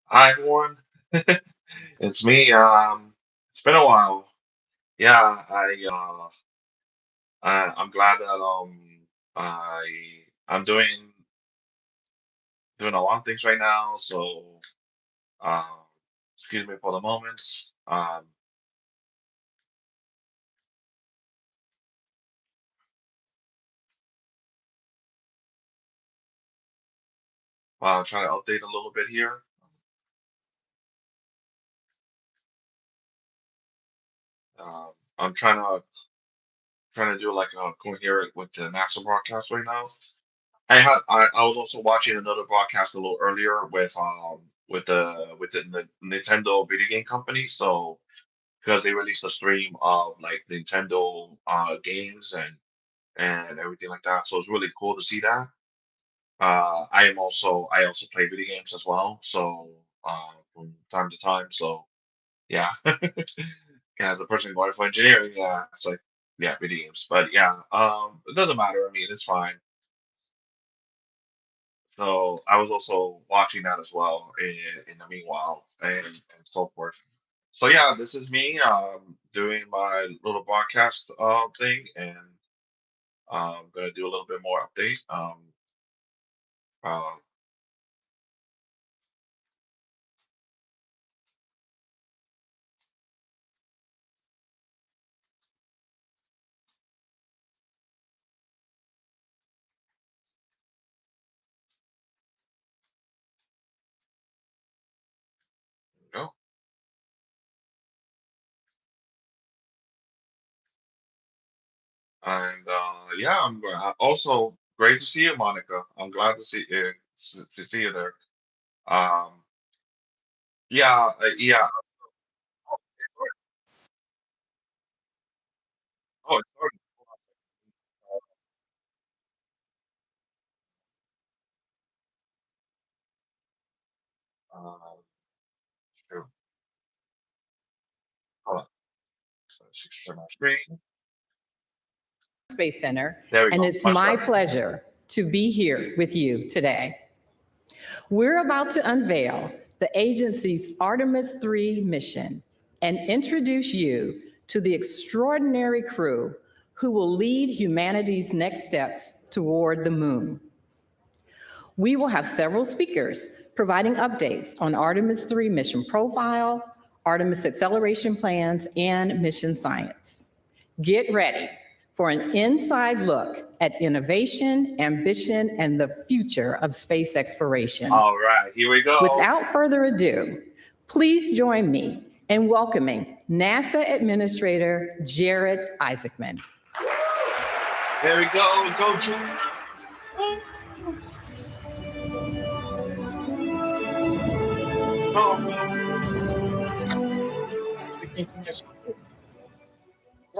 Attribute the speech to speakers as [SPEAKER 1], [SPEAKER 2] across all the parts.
[SPEAKER 1] Hi everyone, it's me. It's been a while. Yeah, I'm glad that I I'm doing a lot of things right now. So um, excuse me for the moments. Trying to update a little bit here. I'm trying to do like a coherent with the NASA broadcast right now. I was also watching another broadcast a little earlier with the Nintendo video game company. So because they released a stream of like Nintendo games and everything like that. So it's really cool to see that. I also play video games as well, so from time to time. So yeah, yeah, as a person going for engineering, yeah, it's like yeah, video games. But yeah, it doesn't matter. I mean, it's fine. So I was also watching that as well in the meanwhile and so forth. So yeah, this is me doing my little broadcast thing, and I'm gonna do a little bit more update. Uh, go. And yeah, I'm also great to see you, Monica. I'm glad to see you there. Um, yeah, yeah. Oh, sorry. Uh, shoot. Hold on. So, share my screen.
[SPEAKER 2] Space Center,
[SPEAKER 1] There we
[SPEAKER 2] and
[SPEAKER 1] go.
[SPEAKER 2] it's
[SPEAKER 1] Much
[SPEAKER 2] my
[SPEAKER 1] better.
[SPEAKER 2] pleasure to be here with you today. We're about to unveil the agency's Artemis III mission and introduce you to the extraordinary crew who will lead humanity's next steps toward the moon. We will have several speakers providing updates on Artemis III mission profile, Artemis acceleration plans, and mission science. Get ready for an inside look at innovation, ambition, and the future of space exploration.
[SPEAKER 1] All right, here we go.
[SPEAKER 2] Without further ado, please join me in welcoming NASA Administrator Jared Isaacman.
[SPEAKER 1] There we go. Go, George.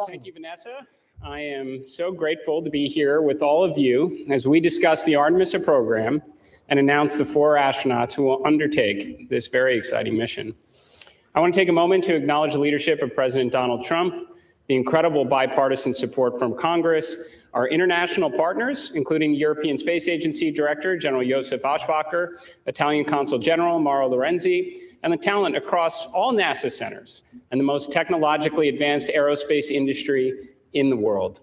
[SPEAKER 3] Thank you, Vanessa. I am so grateful to be here with all of you as we discuss the Artemis program and announce the 4 astronauts who will undertake this very exciting mission. I want to take a moment to acknowledge the leadership of President Donald Trump, the incredible bipartisan support from Congress, our international partners, including the European Space Agency Director, General Josef Aschbacher, Italian Consul General Mauro Lorenzi, and the talent across all NASA centers and the most technologically advanced aerospace industry in the world.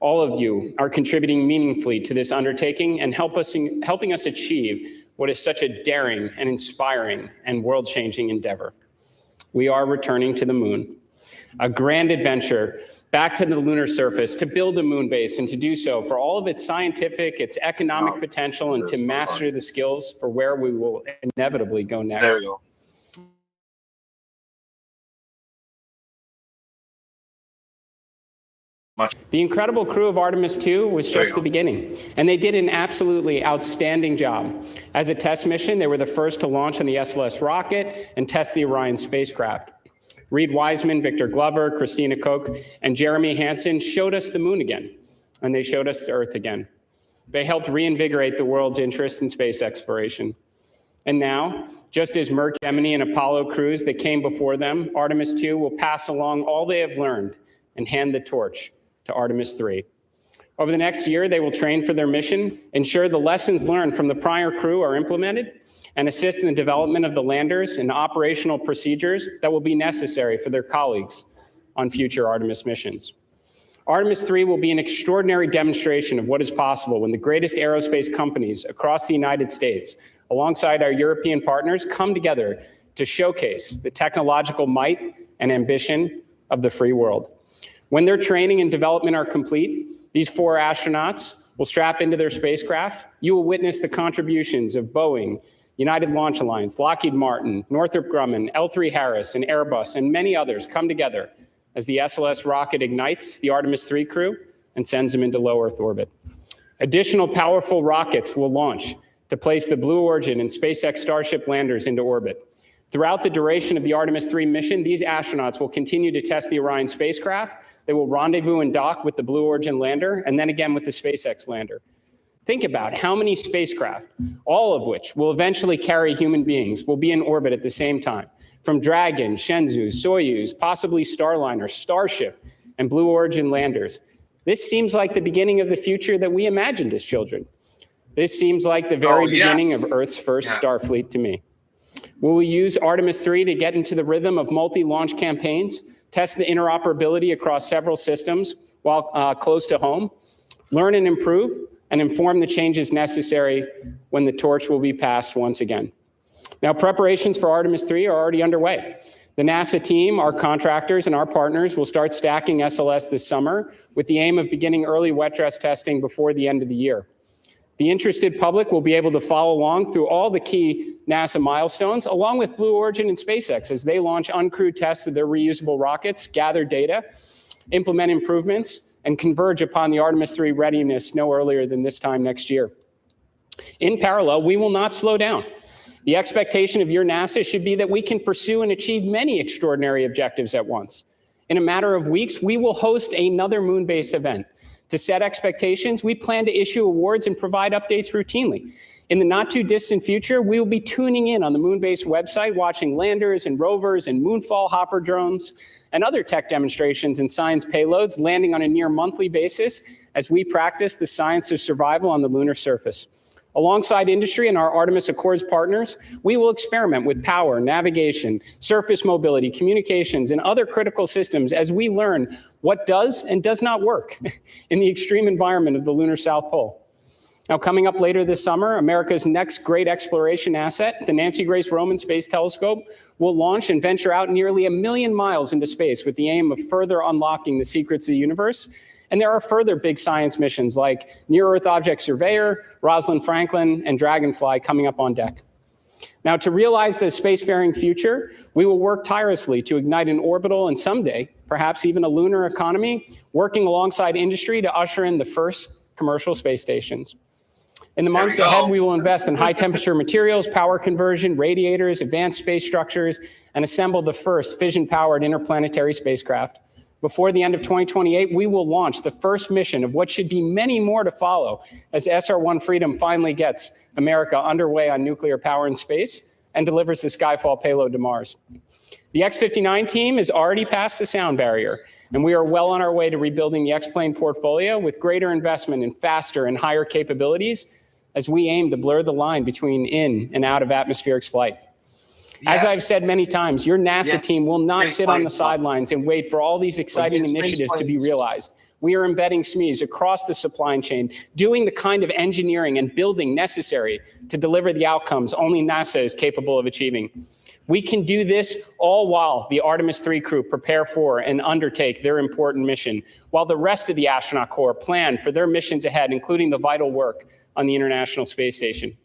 [SPEAKER 3] All of you are contributing meaningfully to this undertaking and helping us achieve what is such a daring and inspiring and world-changing endeavor. We are returning to the moon, a grand adventure back to the lunar surface to build a moon base, and to do so for all of its scientific, its economic potential, and to master the skills for where we will inevitably go next.
[SPEAKER 1] There we go.
[SPEAKER 3] The incredible crew of Artemis II was just the beginning, and they did an absolutely outstanding job. As a test mission, they were the first to launch on the SLS rocket and test the Orion spacecraft. Reed Wiseman, Victor Glover, Christina Koch, and Jeremy Hansen showed us the moon again, and they showed us the Earth again. They helped reinvigorate the world's interest in space exploration. And now, just as Merc, Gemini, and Apollo crews that came before them, Artemis II will pass along all they have learned and hand the torch to Artemis III. Over the next year, they will train for their mission, ensure the lessons learned from the prior crew are implemented, and assist in the development of the landers and operational procedures that will be necessary for their colleagues on future Artemis missions. Artemis III will be an extraordinary demonstration of what is possible when the greatest aerospace companies across the United States, alongside our European partners, come together to showcase the technological might and ambition of the free world. When their training and development are complete, these 4 astronauts will strap into their spacecraft. You will witness the contributions of Boeing, United Launch Alliance, Lockheed Martin, Northrop Grumman, L3 Harris, and Airbus, and many others come together as the SLS rocket ignites the Artemis III crew and sends them into low Earth orbit. Additional powerful rockets will launch to place the Blue Origin and SpaceX Starship landers into orbit. Throughout the duration of the Artemis III mission, these astronauts will continue to test the Orion spacecraft. They will rendezvous and dock with the Blue Origin lander, and then again with the SpaceX lander. Think about how many spacecraft, all of which will eventually carry human beings, will be in orbit at the same time. From Dragon, Shenzhou, Soyuz, possibly Starliner, Starship, and Blue Origin landers. This seems like the beginning of the future that we imagined as children. This seems like the very beginning of Earth's first Starfleet to me. Will we use Artemis III to get into the rhythm of multi-launch campaigns, test the interoperability across several systems while close to home, learn and improve, and inform the changes necessary when the torch will be passed once again? Now, preparations for Artemis III are already underway. The NASA team, our contractors, and our partners will start stacking SLS this summer with the aim of beginning early wet dress testing before the end of the year. The interested public will be able to follow along through all the key NASA milestones, along with Blue Origin and SpaceX as they launch uncrewed tests of their reusable rockets, gather data, implement improvements, and converge upon the Artemis III readiness no earlier than this time next year. In parallel, we will not slow down. The expectation of your NASA should be that we can pursue and achieve many extraordinary objectives at once. In a matter of weeks, we will host another moon-based event. To set expectations, we plan to issue awards and provide updates routinely. In the not too distant future, we will be tuning in on the Moonbase website, watching landers and rovers and moonfall hopper drones and other tech demonstrations and science payloads landing on a near monthly basis as we practice the science of survival on the lunar surface. Alongside industry and our Artemis Accords partners, we will experiment with power, navigation, surface mobility, communications, and other critical systems as we learn what does and does not work in the extreme environment of the lunar South Pole. Now, coming up later this summer, America's next great exploration asset, the Nancy Grace Roman Space Telescope, will launch and venture out nearly 1 million miles into space with the aim of further unlocking the secrets of the universe. And there are further big science missions like Near-Earth Object Surveyor, Rosalind Franklin, and Dragonfly coming up on deck. Now, to realize the spacefaring future, we will work tirelessly to ignite an orbital and someday, perhaps even a lunar economy, working alongside industry to usher in the first commercial space stations. In the months ahead, we will invest in high-temperature materials, power conversion, radiators, advanced space structures, and assemble the first fission-powered interplanetary spacecraft. Before the end of 2028, we will launch the first mission of what should be many more to follow as SR-1 Freedom finally gets America underway on nuclear power in space and delivers the Skyfall payload to Mars. The X-59 team is already past the sound barrier, and we are well on our way to rebuilding the X-plane portfolio with greater investment in faster and higher capabilities as we aim to blur the line between in and out of atmospheric flight. As I've said many times, your NASA team will not sit on the sidelines and wait for all these exciting initiatives to be realized. We are embedding SMEs across the supply chain, doing the kind of engineering and building necessary to deliver the outcomes only NASA is capable of achieving. We can do this all while the Artemis III crew prepare for and undertake their important mission, while the rest of the astronaut corps plan for their missions ahead, including the vital work on the International Space Station.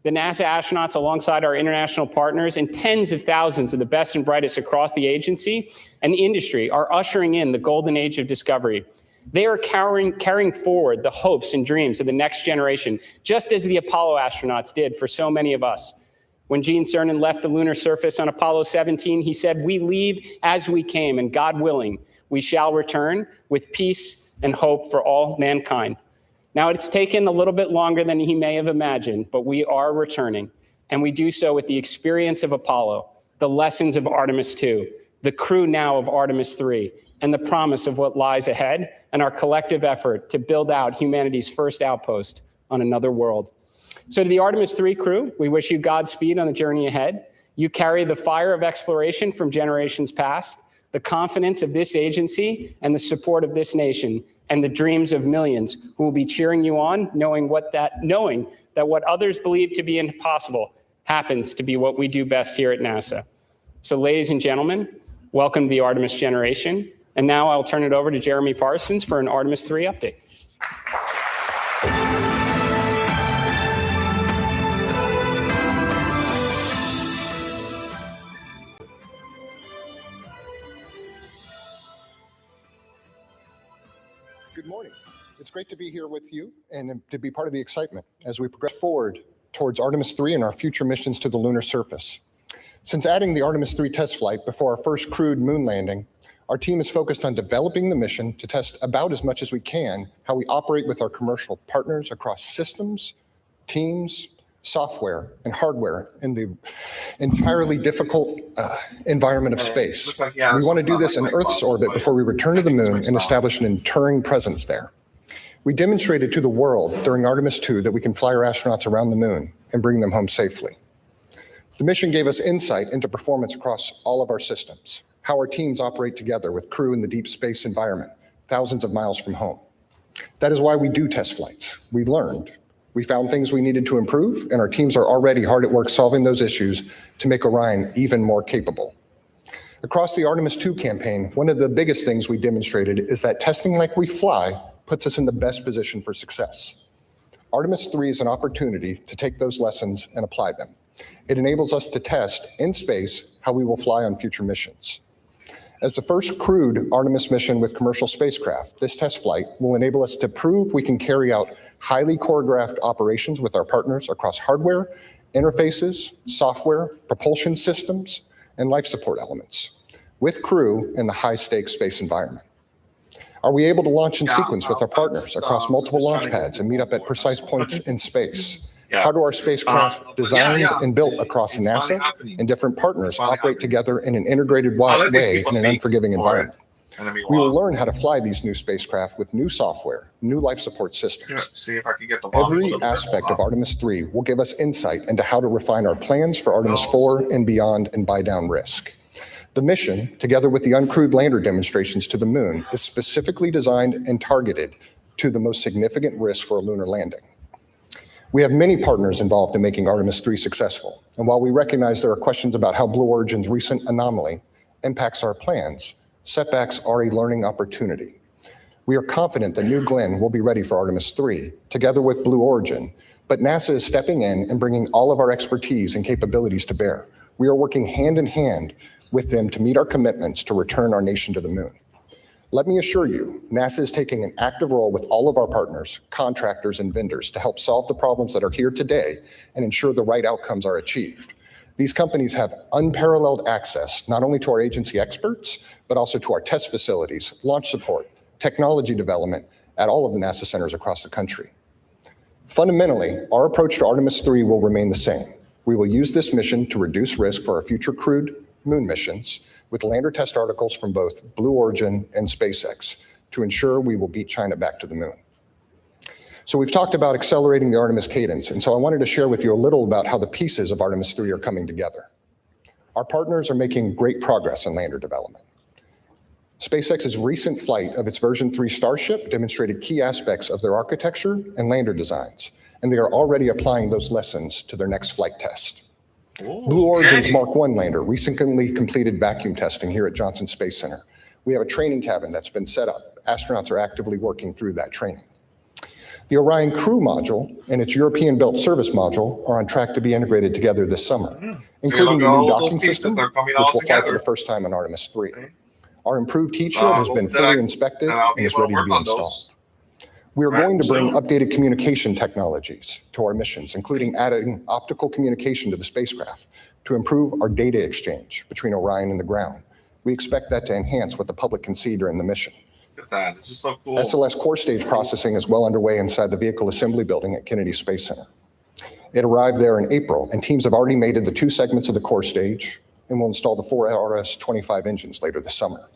[SPEAKER 3] The NASA astronauts, alongside our international partners and tens of thousands of the best and brightest across the agency and industry, are ushering in the golden age of discovery. They are carrying forward the hopes and dreams of the next generation, just as the Apollo astronauts did for so many of us. When Gene Cernan left the lunar surface on Apollo 17, he said, "We leave as we came, and God willing, we shall return with peace and hope for all mankind." Now, it's taken a little bit longer than he may have imagined, but we are returning, and we do so with the experience of Apollo, the lessons of Artemis II, the crew now of Artemis III, and the promise of what lies ahead, and our collective effort to build out humanity's first outpost on another world. So to the Artemis III crew, we wish you Godspeed on the journey ahead. You carry the fire of exploration from generations past, the confidence of this agency, and the support of this nation, and the dreams of millions who will be cheering you on, knowing that what others believe to be impossible happens to be what we do best here at NASA. So ladies and gentlemen, welcome to the Artemis generation. And now I'll turn it over to Jeremy Parsons for an Artemis III update.
[SPEAKER 4] Good morning. It's great to be here with you and to be part of the excitement as we progress forward towards Artemis III and our future missions to the lunar surface. Since adding the Artemis III test flight before our first crewed moon landing, our team is focused on developing the mission to test about as much as we can how we operate with our commercial partners across systems, teams, software, and hardware in the entirely difficult environment of space. We want to do this in Earth's orbit before we return to the moon and establish an enduring presence there. We demonstrated to the world during Artemis II that we can fly our astronauts around the moon and bring them home safely. The mission gave us insight into performance across all of our systems, how our teams operate together with crew in the deep space environment, thousands of miles from home. That is why we do test flights. We learned. We found things we needed to improve, and our teams are already hard at work solving those issues to make Orion even more capable. Across the Artemis II campaign, one of the biggest things we demonstrated is that testing like we fly puts us in the best position for success. Artemis III is an opportunity to take those lessons and apply them. It enables us to test in space how we will fly on future missions. As the first crewed Artemis mission with commercial spacecraft, this test flight will enable us to prove we can carry out highly choreographed operations with our partners across hardware, interfaces, software, propulsion systems, and life support elements, with crew in the high-stakes space environment. Are we able to launch in sequence with our partners across multiple launch pads and meet up at precise points in space? How do our spacecraft designed and built across NASA and different partners operate together in an integrated way in an unforgiving environment? We will learn how to fly these new spacecraft with new software, new life support systems. Every aspect of Artemis III will give us insight into how to refine our plans for Artemis IV and beyond and buy down risk. The mission, together with the uncrewed lander demonstrations to the moon, is specifically designed and targeted to the most significant risk for a lunar landing. We have many partners involved in making Artemis III successful, and while we recognize there are questions about how Blue Origin's recent anomaly impacts our plans, setbacks are a learning opportunity. We are confident that New Glenn will be ready for Artemis III, together with Blue Origin, but NASA is stepping in and bringing all of our expertise and capabilities to bear. We are working hand in hand with them to meet our commitments to return our nation to the moon. Let me assure you, NASA is taking an active role with all of our partners, contractors, and vendors to help solve the problems that are here today and ensure the right outcomes are achieved. These companies have unparalleled access not only to our agency experts, but also to our test facilities, launch support, technology development at all of the NASA centers across the country. Fundamentally, our approach to Artemis III will remain the same. We will use this mission to reduce risk for our future crewed moon missions with lander test articles from both Blue Origin and SpaceX to ensure we will beat China back to the moon. So we've talked about accelerating the Artemis cadence, and so I wanted to share with you a little about how the pieces of Artemis III are coming together. Our partners are making great progress in lander development. SpaceX's recent flight of its version 3 Starship demonstrated key aspects of their architecture and lander designs, and they are already applying those lessons to their next flight test. Blue Origin's Mark I lander recently completed vacuum testing here at Johnson Space Center. We have a training cabin that's been set up. Astronauts are actively working through that training. The Orion Crew Module and its European-built service module are on track to be integrated together this summer, including the new docking system, which will fly for the first time on Artemis III. Our improved heat shield has been fully inspected and is ready to be installed. We are going to bring updated communication technologies to our missions, including adding optical communication to the spacecraft to improve our data exchange between Orion and the ground. We expect that to enhance what the public can see during the mission.
[SPEAKER 1] Look at that. This is so cool.
[SPEAKER 4] SLS core stage processing is well underway inside the Vehicle Assembly Building at Kennedy Space Center. It arrived there in April, and teams have already mated the 2 segments of the core stage and will install the 4 RS-25 engines later this summer.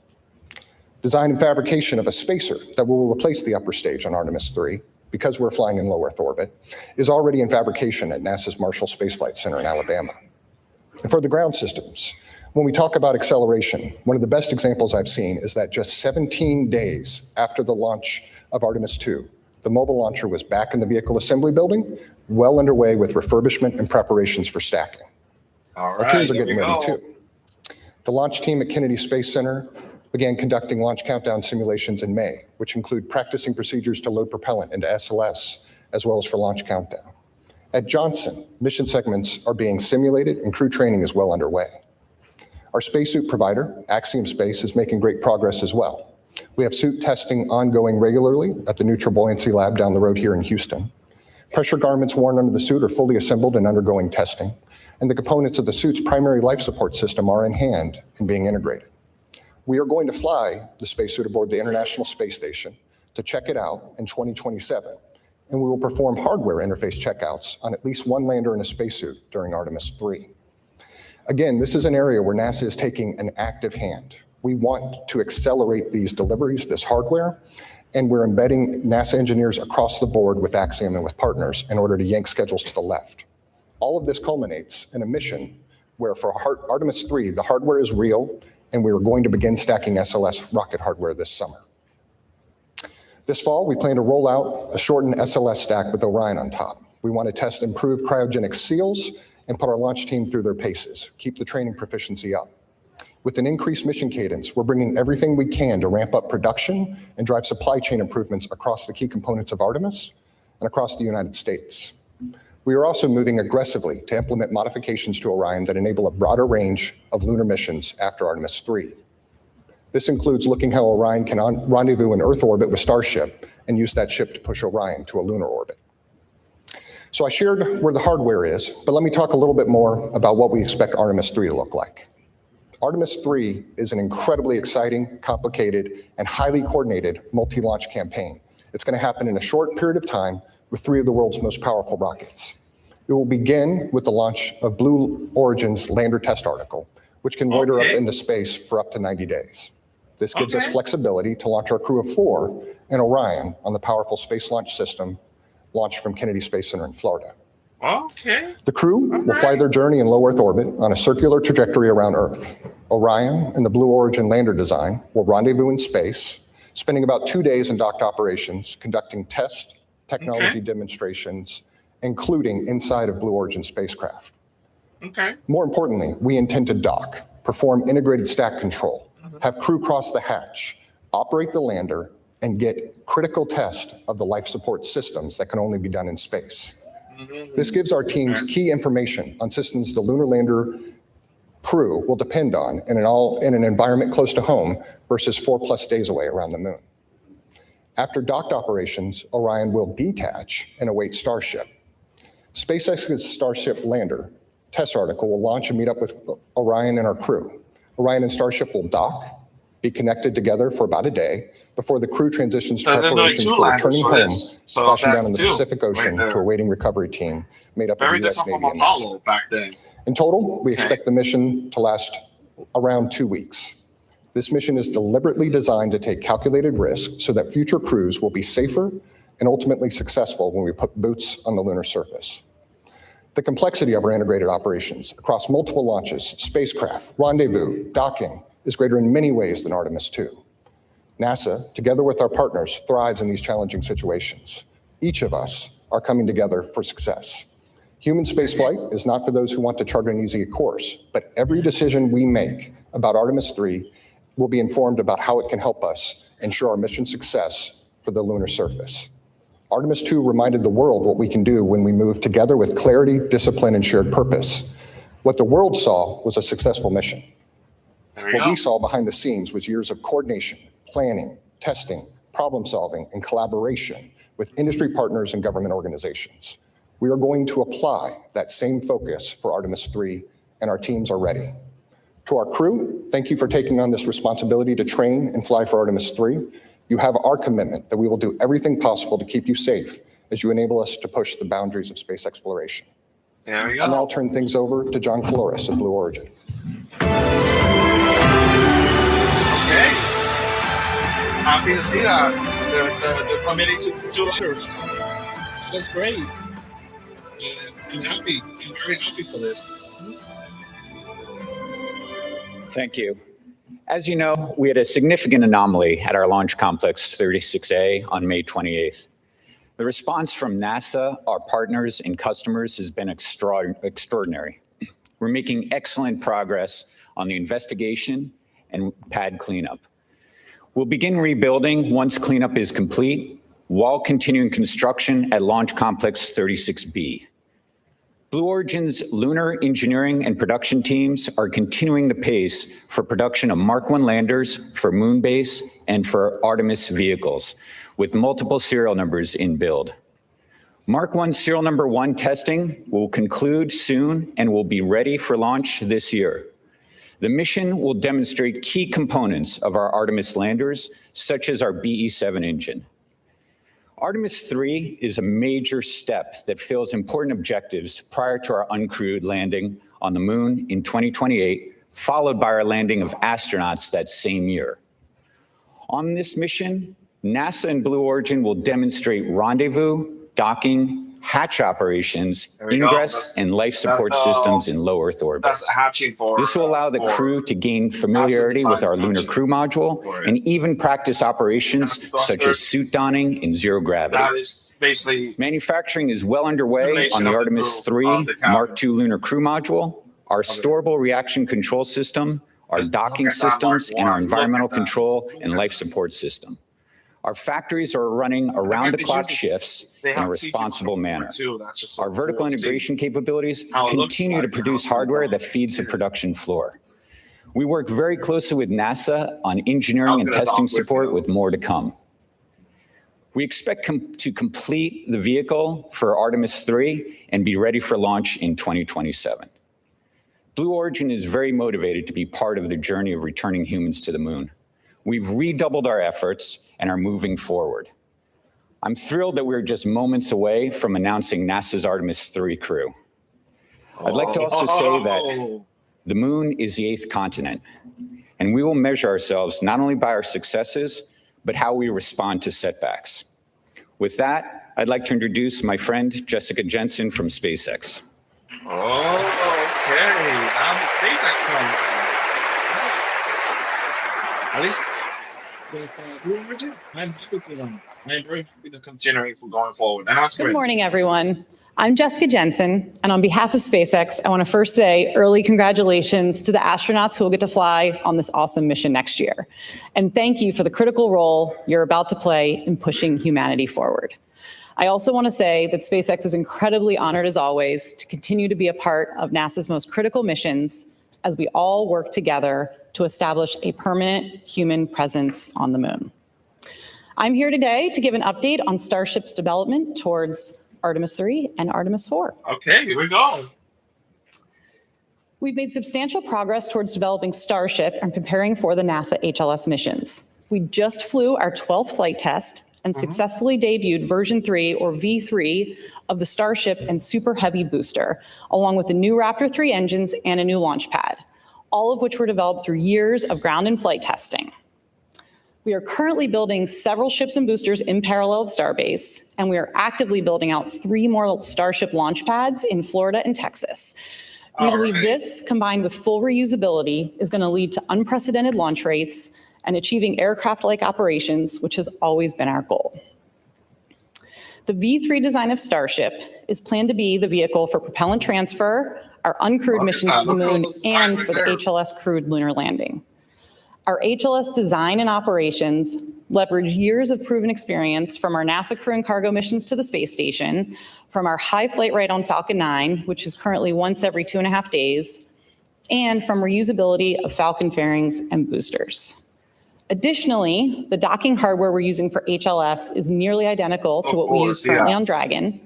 [SPEAKER 4] Design and fabrication of a spacer that will replace the upper stage on Artemis III because we're flying in low Earth orbit, is already in fabrication at NASA's Marshall Space Flight Center in Alabama. And for the ground systems, when we talk about acceleration, one of the best examples I've seen is that just 17 days after the launch of Artemis II, the mobile launcher was back in the vehicle assembly building, well underway with refurbishment and preparations for stacking.
[SPEAKER 1] All right,
[SPEAKER 4] Our teams are
[SPEAKER 1] here we
[SPEAKER 4] getting ready
[SPEAKER 1] go.
[SPEAKER 4] too. The launch team at Kennedy Space Center began conducting launch countdown simulations in May, which include practicing procedures to load propellant into SLS, as well as for launch countdown. At Johnson, mission segments are being simulated and crew training is well underway. Our spacesuit provider, Axiom Space, is making great progress as well. We have suit testing ongoing regularly at the Neutral Buoyancy Lab down the road here in Houston. Pressure garments worn under the suit are fully assembled and undergoing testing, and the components of the suit's primary life support system are in hand and being integrated. We are going to fly the spacesuit aboard the International Space Station to check it out in 2027, and we will perform hardware interface checkouts on at least one lander in a spacesuit during Artemis III. Again, this is an area where NASA is taking an active hand. We want to accelerate these deliveries, this hardware, and we're embedding NASA engineers across the board with Axiom and with partners in order to yank schedules to the left. All of this culminates in a mission where for Artemis III, the hardware is real, and we are going to begin stacking SLS rocket hardware this summer. This fall, we plan to roll out a shortened SLS stack with Orion on top. We want to test improved cryogenic seals and put our launch team through their paces, keep the training proficiency up. With an increased mission cadence, we're bringing everything we can to ramp up production and drive supply chain improvements across the key components of Artemis and across the United States. We are also moving aggressively to implement modifications to Orion that enable a broader range of lunar missions after Artemis III. This includes looking how Orion can rendezvous in Earth orbit with Starship and use that ship to push Orion to a lunar orbit. So I shared where the hardware is, but let me talk a little bit more about what we expect Artemis III to look like. Artemis III is an incredibly exciting, complicated, and highly coordinated multi-launch campaign. It's going to happen in a short period of time with 3 of the world's most powerful rockets. It will begin with the launch of Blue Origin's lander test article, which can loiter up into space for up to 90 days. This gives us flexibility to launch our crew of 4 and Orion on the powerful Space Launch System launched from Kennedy Space Center in Florida. The crew will fly their journey in low Earth orbit on a circular trajectory around Earth. Orion and the Blue Origin lander design will rendezvous in space, spending about 2 days in docked operations, conducting test technology demonstrations, including inside of Blue Origin spacecraft. More importantly, we intend to dock, perform integrated stack control, have crew cross the hatch, operate the lander, and get critical test of the life support systems that can only be done in space. This gives our teams key information on systems the lunar lander crew will depend on in an environment close to home versus 4+ days away around the moon. After docked operations, Orion will detach and await Starship. SpaceX's Starship lander test article will launch and meet up with Orion and our crew. Orion and Starship will dock, be connected together for about a day before the crew transitions to preparations for returning home, splashing down in the Pacific Ocean to a waiting recovery team made up of the U.S. Navy and NASA.
[SPEAKER 1] Back then.
[SPEAKER 4] In total, we expect the mission to last around 2 weeks. This mission is deliberately designed to take calculated risks so that future crews will be safer and ultimately successful when we put boots on the lunar surface. The complexity of our integrated operations across multiple launches, spacecraft, rendezvous, docking is greater in many ways than Artemis II. NASA, together with our partners, thrives in these challenging situations. Each of us are coming together for success. Human spaceflight is not for those who want to chart an easy course, but every decision we make about Artemis III will be informed about how it can help us ensure our mission success for the lunar surface. Artemis II reminded the world what we can do when we move together with clarity, discipline, and shared purpose. What the world saw was a successful mission. What we saw behind the scenes was years of coordination, planning, testing, problem solving, and collaboration with industry partners and government organizations. We are going to apply that same focus for Artemis III, and our teams are ready. To our crew, thank you for taking on this responsibility to train and fly for Artemis III. You have our commitment that we will do everything possible to keep you safe as you enable us to push the boundaries of space exploration.
[SPEAKER 1] There we go.
[SPEAKER 4] I'll now turn things over to John Caloris of Blue Origin.
[SPEAKER 1] Happy to see that. The committee took 2 letters. That's great. I'm happy. I'm very happy for this.
[SPEAKER 5] Thank you. As you know, we had a significant anomaly at our Launch Complex 36A on May 28th. The response from NASA, our partners, and customers has been extraordinary. We're making excellent progress on the investigation and pad cleanup. We'll begin rebuilding once cleanup is complete, while continuing construction at Launch Complex 36B. Blue Origin's lunar engineering and production teams are continuing the pace for production of Mark 1 landers for Moonbase and for Artemis vehicles, with multiple serial numbers in build. Mark 1 serial number 1 testing will conclude soon and will be ready for launch this year. The mission will demonstrate key components of our Artemis landers, such as our BE-7 engine. Artemis III is a major step that fills important objectives prior to our uncrewed landing on the moon in 2028, followed by our landing of astronauts that same year. On this mission, NASA and Blue Origin will demonstrate rendezvous, docking, hatch operations, ingress, and life support systems in low Earth orbit.
[SPEAKER 1] That's hatching for.
[SPEAKER 5] This will allow the crew to gain familiarity with our lunar crew module and even practice operations such as suit donning in zero gravity.
[SPEAKER 1] That is basically.
[SPEAKER 5] Manufacturing is well underway on the Artemis III Mark II lunar crew module, our storable reaction control system, our docking systems, and our environmental control and life support system. Our factories are running around-the-clock shifts in a responsible manner. Our vertical integration capabilities continue to produce hardware that feeds the production floor. We work very closely with NASA on engineering and testing support with more to come. We expect to complete the vehicle for Artemis III and be ready for launch in 2027. Blue Origin is very motivated to be part of the journey of returning humans to the moon. We've redoubled our efforts and are moving forward. I'm thrilled that we're just moments away from announcing NASA's Artemis III crew. I'd like to also say that the moon is the 8th continent, and we will measure ourselves not only by our successes, but how we respond to setbacks. With that, I'd like to introduce my friend, Jessica Jensen from SpaceX.
[SPEAKER 1] Oh, okay. Now the SpaceX comes. At least with Blue Origin, I'm happy for them. I'm very happy to continue going forward. And that's
[SPEAKER 2] Good
[SPEAKER 1] great.
[SPEAKER 2] morning, everyone. I'm Jessica Jensen, and on behalf of SpaceX, I want to first say early congratulations to the astronauts who will get to fly on this awesome mission next year. And thank you for the critical role you're about to play in pushing humanity forward. I also want to say that SpaceX is incredibly honored, as always, to continue to be a part of NASA's most critical missions as we all work together to establish a permanent human presence on the moon. I'm here today to give an update on Starship's development towards Artemis III and Artemis IV.
[SPEAKER 1] Okay, here we go.
[SPEAKER 2] We've made substantial progress towards developing Starship and preparing for the NASA HLS missions. We just flew our 12th flight test and successfully debuted version 3 or V3 of the Starship and Super Heavy booster, along with the new Raptor 3 engines and a new launch pad, all of which were developed through years of ground and flight testing. We are currently building several ships and boosters in parallel at Starbase, and we are actively building out 3 more Starship launch pads in Florida and Texas. We believe this, combined with full reusability, is going to lead to unprecedented launch rates and achieving aircraft-like operations, which has always been our goal. The V3 design of Starship is planned to be the vehicle for propellant transfer, our uncrewed missions to the moon, and for the HLS crewed lunar landing. Our HLS design and operations leverage years of proven experience from our NASA crew and cargo missions to the space station, from our high flight rate on Falcon 9, which is currently once every 2.5 days, and from reusability of Falcon fairings and boosters. Additionally, the docking hardware we're using for HLS is nearly identical to what we use currently on Dragon,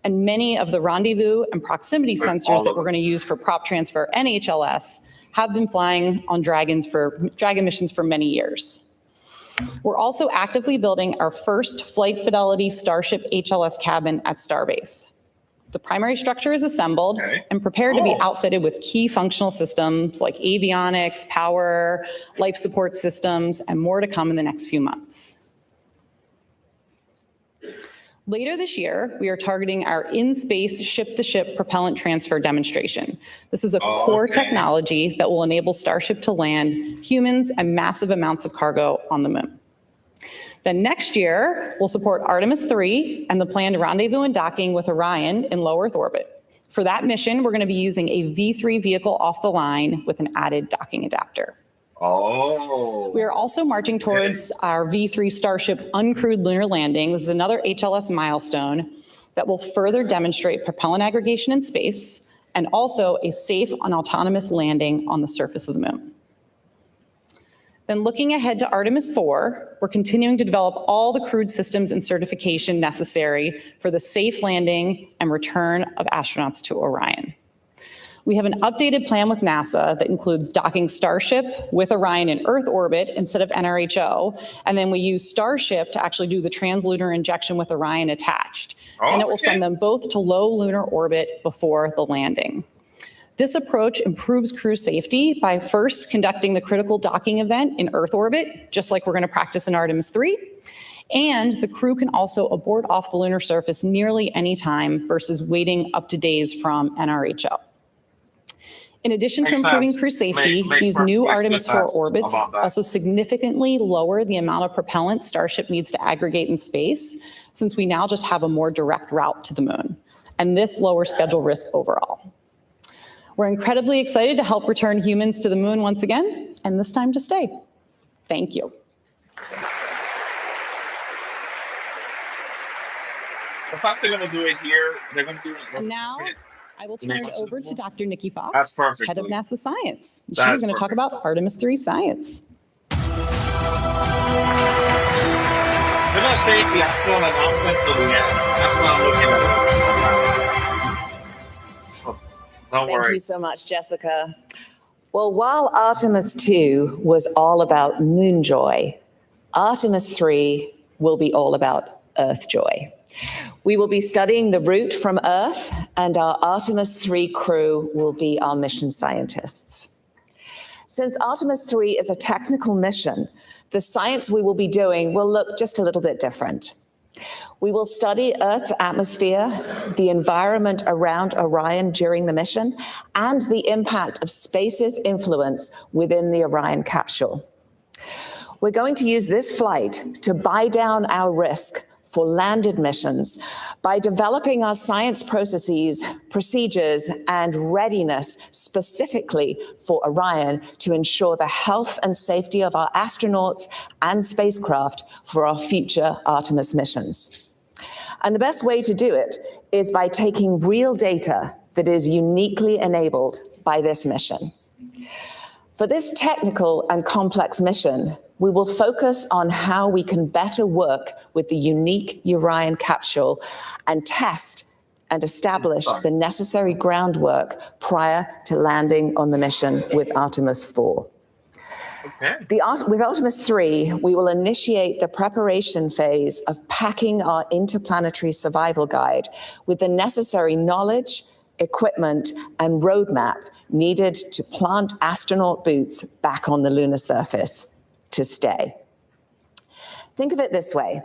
[SPEAKER 2] and many of the rendezvous and proximity sensors that we're going to use for prop transfer and HLS have been flying on Dragon missions for many years. We're also actively building our first flight fidelity Starship HLS cabin at Starbase. The primary structure is assembled and prepared to be outfitted with key functional systems like avionics, power, life support systems, and more to come in the next few months.
[SPEAKER 6] Later this year, we are targeting our in-space ship-to-ship propellant transfer demonstration. This is a core technology that will enable Starship to land humans and massive amounts of cargo on the moon. Then next year, we'll support Artemis III and the planned rendezvous and docking with Orion in low Earth orbit. For that mission, we're going to be using a V3 vehicle off the line with an added docking adapter.
[SPEAKER 1] Oh.
[SPEAKER 6] We are also marching towards our V3 Starship uncrewed lunar landing. This is another HLS milestone that will further demonstrate propellant aggregation in space and also a safe and autonomous landing on the surface of the moon. Then looking ahead to Artemis IV, we're continuing to develop all the crewed systems and certification necessary for the safe landing and return of astronauts to Orion. We have an updated plan with NASA that includes docking Starship with Orion in Earth orbit instead of NRHO, and then we use Starship to actually do the translunar injection with Orion attached. And it will send them both to low lunar orbit before the landing. This approach improves crew safety by first conducting the critical docking event in Earth orbit, just like we're going to practice in Artemis III. And the crew can also abort off the lunar surface nearly any time versus waiting up to days from NRHO. In addition to improving crew safety, these new Artemis IV orbits also significantly lower the amount of propellant Starship needs to aggregate in space, since we now just have a more direct route to the moon. And this lowers schedule risk overall. We're incredibly excited to help return humans to the moon once again, and this time to stay. Thank you.
[SPEAKER 1] I thought they're going to do it here. They're going to do it.
[SPEAKER 6] And now I will turn it over to Dr. Nikki Fox,
[SPEAKER 1] That's perfect.
[SPEAKER 6] head of NASA Science. And she's going to talk about Artemis III science.
[SPEAKER 1] They're going to save the astronaut announcement till the end. That's what I'm looking at. Don't worry.
[SPEAKER 7] Thank you so much, Jessica. Well, while Artemis II was all about moon joy, Artemis III will be all about Earth joy. We will be studying the route from Earth, and our Artemis III crew will be our mission scientists. Since Artemis III is a technical mission, the science we will be doing will look just a little bit different. We will study Earth's atmosphere, the environment around Orion during the mission, and the impact of space's influence within the Orion capsule. We're going to use this flight to buy down our risk for landed missions by developing our science processes, procedures, and readiness specifically for Orion to ensure the health and safety of our astronauts and spacecraft for our future Artemis missions. And the best way to do it is by taking real data that is uniquely enabled by this mission. For this technical and complex mission, we will focus on how we can better work with the unique Orion capsule and test and establish the necessary groundwork prior to landing on the mission with Artemis IV. With Artemis III, we will initiate the preparation phase of packing our interplanetary survival guide with the necessary knowledge, equipment, and roadmap needed to plant astronaut boots back on the lunar surface to stay. Think of it this way.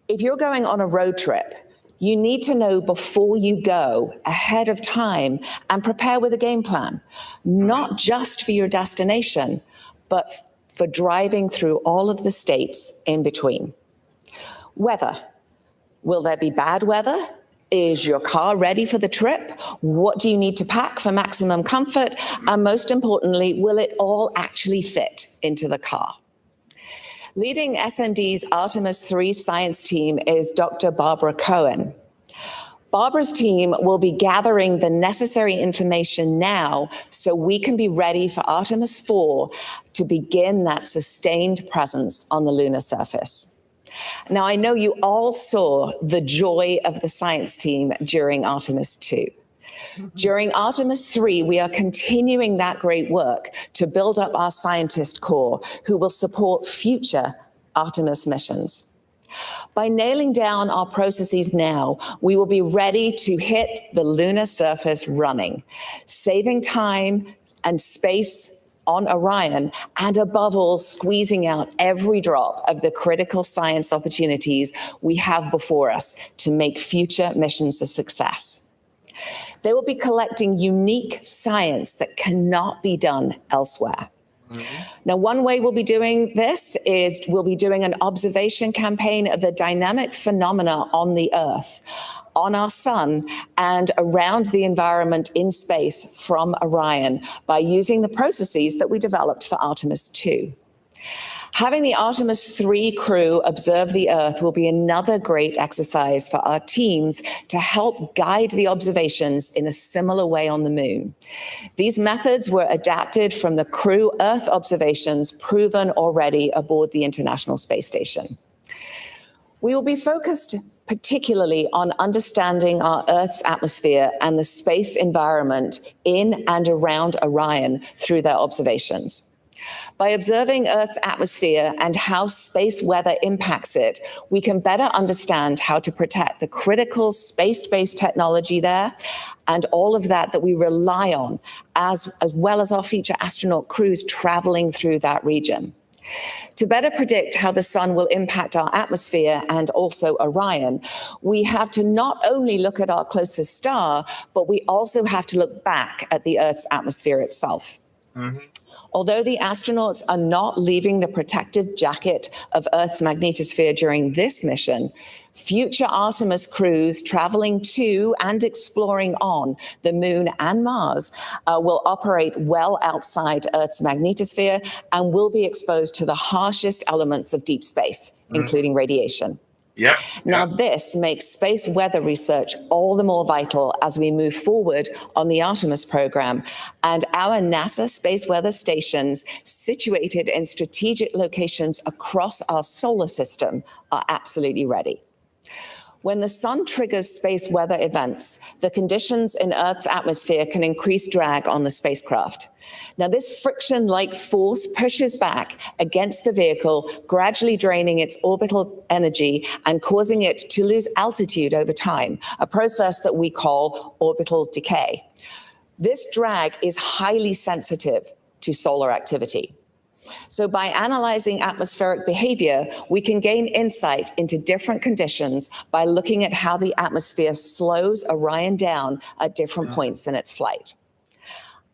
[SPEAKER 7] If you're going on a road trip, you need to know before you go ahead of time and prepare with a game plan, not just for your destination, but for driving through all of the states in between. Weather. Will there be bad weather? Is your car ready for the trip? What do you need to pack for maximum comfort? And most importantly, will it all actually fit into the car? Leading SMD's Artemis III science team is Dr. Barbara Cohen. Barbara's team will be gathering the necessary information now so we can be ready for Artemis IV to begin that sustained presence on the lunar surface. Now, I know you all saw the joy of the science team during Artemis II. During Artemis III, we are continuing that great work to build up our scientist corps who will support future Artemis missions. By nailing down our processes now, we will be ready to hit the lunar surface running, saving time and space on Orion, and above all, squeezing out every drop of the critical science opportunities we have before us to make future missions a success. They will be collecting unique science that cannot be done elsewhere. Now, one way we'll be doing this is we'll be doing an observation campaign of the dynamic phenomena on the Earth, on our sun, and around the environment in space from Orion by using the processes that we developed for Artemis II. Having the Artemis III crew observe the Earth will be another great exercise for our teams to help guide the observations in a similar way on the Moon. These methods were adapted from the crew Earth observations proven already aboard the International Space Station. We will be focused particularly on understanding our Earth's atmosphere and the space environment in and around Orion through their observations. By observing Earth's atmosphere and how space weather impacts it, we can better understand how to protect the critical space-based technology there and all of that we rely on, as well as our future astronaut crews traveling through that region. To better predict how the sun will impact our atmosphere and also Orion, we have to not only look at our closest star, but we also have to look back at the Earth's atmosphere itself. Although the astronauts are not leaving the protective jacket of Earth's magnetosphere during this mission, future Artemis crews traveling to and exploring on the Moon and Mars will operate well outside Earth's magnetosphere and will be exposed to the harshest elements of deep space, including radiation. Now, this makes space weather research all the more vital as we move forward on the Artemis program, and our NASA space weather stations situated in strategic locations across our solar system are absolutely ready. When the sun triggers space weather events, the conditions in Earth's atmosphere can increase drag on the spacecraft. Now, this friction-like force pushes back against the vehicle, gradually draining its orbital energy and causing it to lose altitude over time, a process that we call orbital decay. This drag is highly sensitive to solar activity. So by analyzing atmospheric behavior, we can gain insight into different conditions by looking at how the atmosphere slows Orion down at different points in its flight.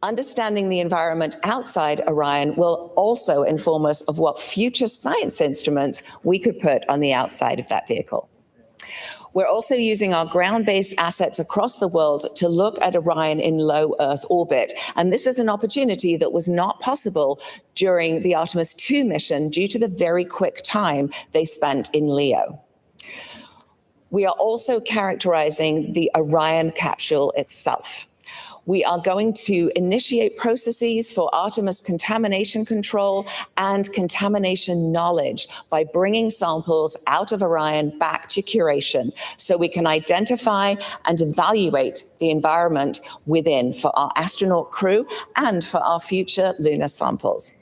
[SPEAKER 7] Understanding the environment outside Orion will also inform us of what future science instruments we could put on the outside of that vehicle. We're also using our ground-based assets across the world to look at Orion in low Earth orbit. And this is an opportunity that was not possible during the Artemis II mission due to the very quick time they spent in LEO. We are also characterizing the Orion capsule itself. We are going to initiate processes for Artemis contamination control and contamination knowledge by bringing samples out of Orion back to curation so we can identify and evaluate the environment within for our astronaut crew and for our future lunar samples.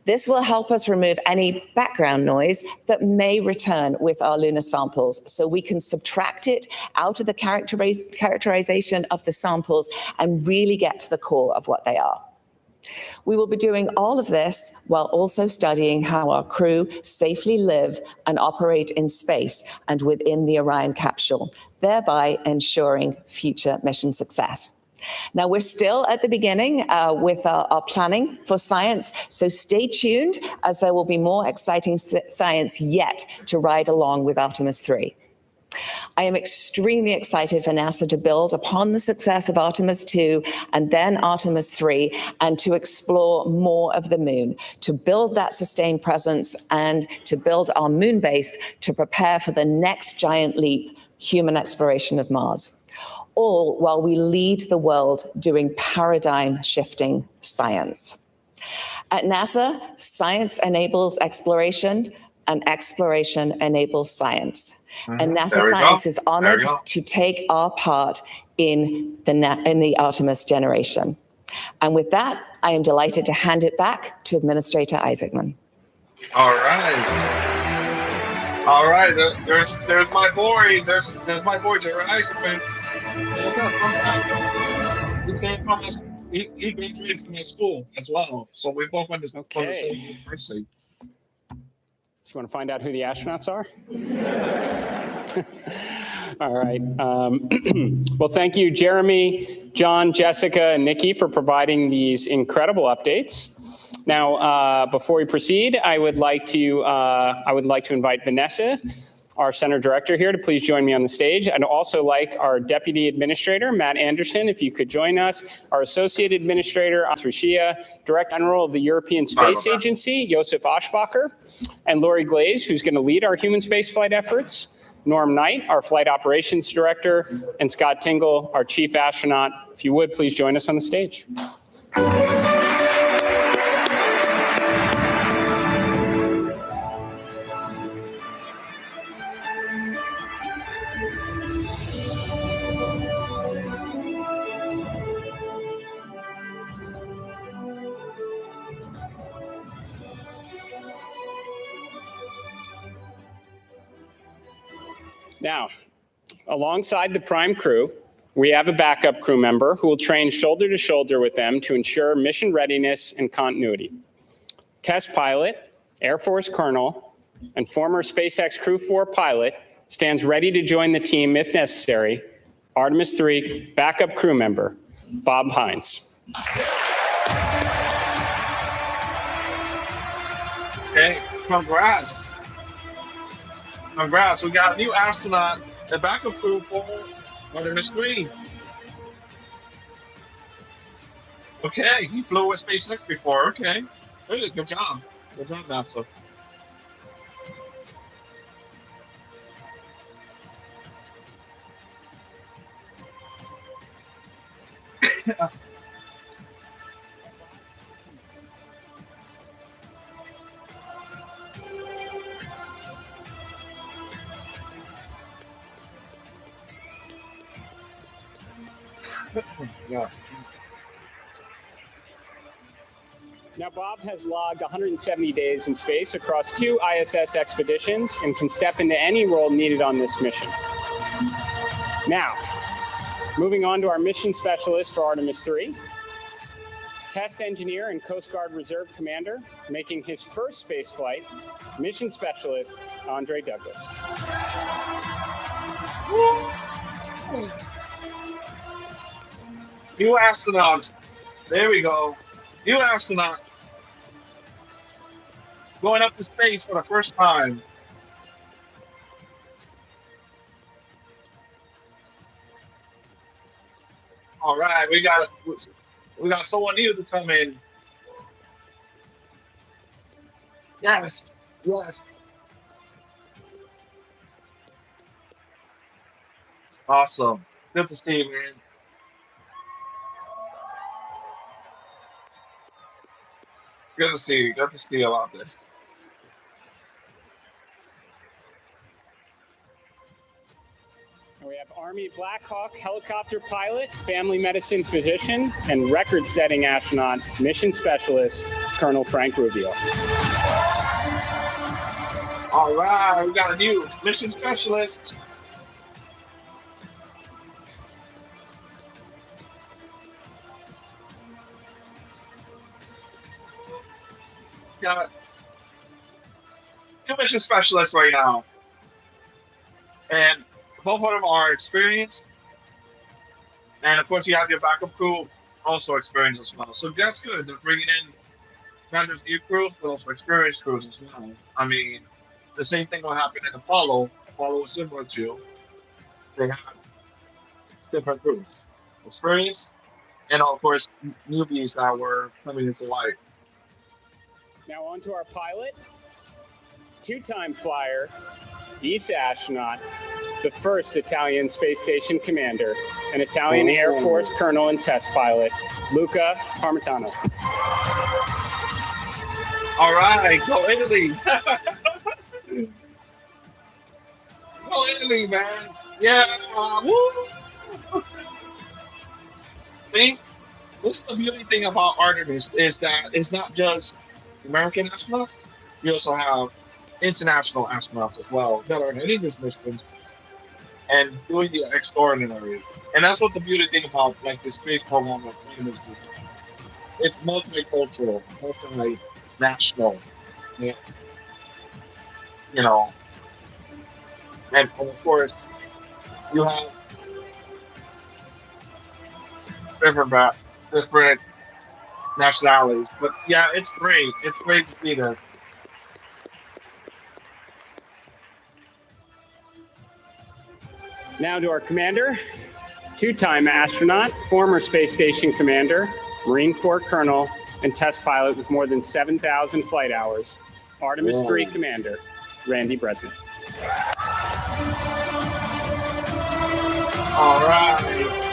[SPEAKER 7] This will help us remove any background noise that may return with our lunar samples so we can subtract it out of the characterization of the samples and really get to the core of what they are. We will be doing all of this while also studying how our crew safely live and operate in space and within the Orion capsule, thereby ensuring future mission success. Now, we're still at the beginning with our planning for science, so stay tuned as there will be more exciting science yet to ride along with Artemis III. I am extremely excited for NASA to build upon the success of Artemis II and then Artemis III and to explore more of the moon, to build that sustained presence and to build our moon base to prepare for the next giant leap, human exploration of Mars. All while we lead the world doing paradigm-shifting science. At NASA, science enables exploration, and exploration enables science. And NASA Science is honored to take our part in the Artemis generation. And with that, I am delighted to hand it back to Administrator Isaacman.
[SPEAKER 1] All right. All right, there's my boy. There's my boy, Jerry Isaacman. What's up, he graduated from my school as well. So we both went from the same
[SPEAKER 3] Okay.
[SPEAKER 1] university.
[SPEAKER 3] So you want to find out who the astronauts are? All right. Well, thank you, Jeremy, John, Jessica, and Nikki for providing these incredible updates. Now, before we proceed, I would like to invite Vanessa, our center director here, to please join me on the stage. I'd also like our deputy administrator, Matt Anderson, if you could join us, our associate administrator, Rashia, director general of the European Space Agency, Josef Aschbacher, and Lori Glaze, who's going to lead our human spaceflight efforts, Norm Knight, our flight operations director, and Scott Tingle, our chief astronaut. If you would, please join us on the stage. Now, alongside the prime crew, we have a backup crew member who will train shoulder to shoulder with them to ensure mission readiness and continuity. Test pilot, Air Force Colonel, and former SpaceX Crew 4 pilot stands ready to join the team if necessary, Artemis III backup crew member, Bob Hines.
[SPEAKER 1] Okay, congrats. Congrats, we got a new astronaut, the backup crew for Artemis III. Okay, he flew with SpaceX before, okay. Good job. Good job, NASA. Yeah.
[SPEAKER 3] Now, Bob has logged 170 days in space across 2 ISS expeditions and can step into any role needed on this mission. Now, moving on to our mission specialist for Artemis III, test engineer and Coast Guard Reserve Commander, making his first space flight, mission specialist, Andre Douglas.
[SPEAKER 1] New astronaut. There we go. New astronaut. Going up to space for the first time. All right, we got someone new to come in. Yes, yes. Awesome. Good to see you, man. Good to see you. Good to see you about this.
[SPEAKER 3] And we have Army Black Hawk helicopter pilot, family medicine physician, and record-setting astronaut, mission specialist, Colonel Frank Rubio.
[SPEAKER 1] All right, we got a new mission specialist. Got 2 mission specialists right now, and both of them are experienced, and of course you have your backup crew also experienced as well. So that's good. They're bringing in not just new crews, but also experienced crews as well. I mean, the same thing will happen in Apollo. Apollo was similar to. They have different crews, experienced, and of course newbies that were coming into light.
[SPEAKER 3] Now on to our pilot, 2-time flyer, ESA astronaut, the first Italian space station commander, an Italian Air Force colonel and test pilot, Luca Parmitano.
[SPEAKER 1] All right, go Italy. Go Italy, man. Yeah. Woo. See, this is the beauty thing about Artemis is that it's not just American astronauts. You also have international astronauts as well that are in any of these missions and doing the extraordinary. And that's what the beauty thing about like the space program like Artemis is. it's multicultural, multinational, and, you know, and of course you have different different nationalities. But yeah, it's great. It's great to see this.
[SPEAKER 3] Now to our commander, two-time astronaut, former space station commander, Marine Corps colonel, and test pilot with more than 7,000 flight hours, Artemis III commander, Randy Bresnik.
[SPEAKER 1] All right.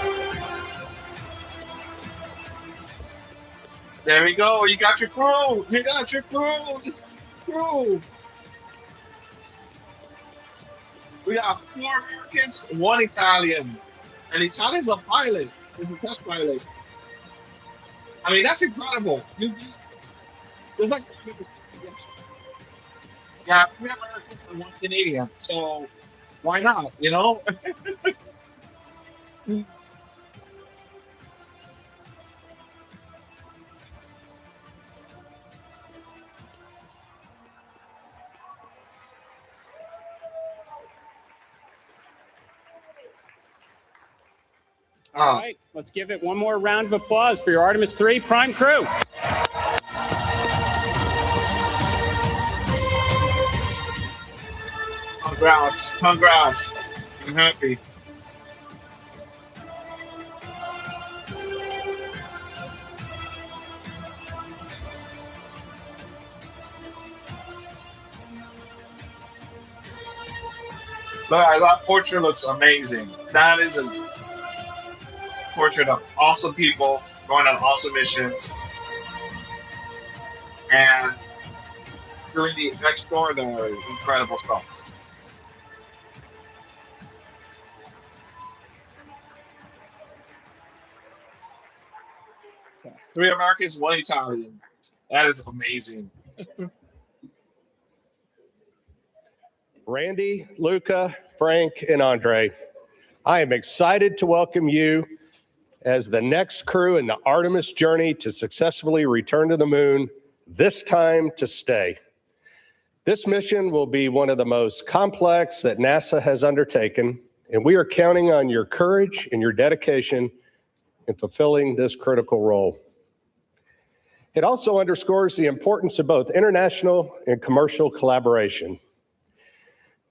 [SPEAKER 1] There we go. You got your crew. You got your crew. This crew. We got 4 Americans, 1 Italian. And Italian's a pilot. He's a test pilot. I mean, that's incredible. There's like, yeah, 3 Americans and 1 Canadian. So why not? You know?
[SPEAKER 3] All right, let's give it one more round of applause for your Artemis III prime crew.
[SPEAKER 1] Congrats. Congrats. I'm happy. But that portrait looks amazing. That is a portrait of awesome people going on an awesome mission and doing the extraordinary, incredible stuff. Yeah. 3 Americans, 1 Italian. That is amazing.
[SPEAKER 8] Randy, Luca, Frank, and Andre, I am excited to welcome you as the next crew in the Artemis journey to successfully return to the moon, this time to stay. This mission will be one of the most complex that NASA has undertaken, and we are counting on your courage and your dedication in fulfilling this critical role. It also underscores the importance of both international and commercial collaboration.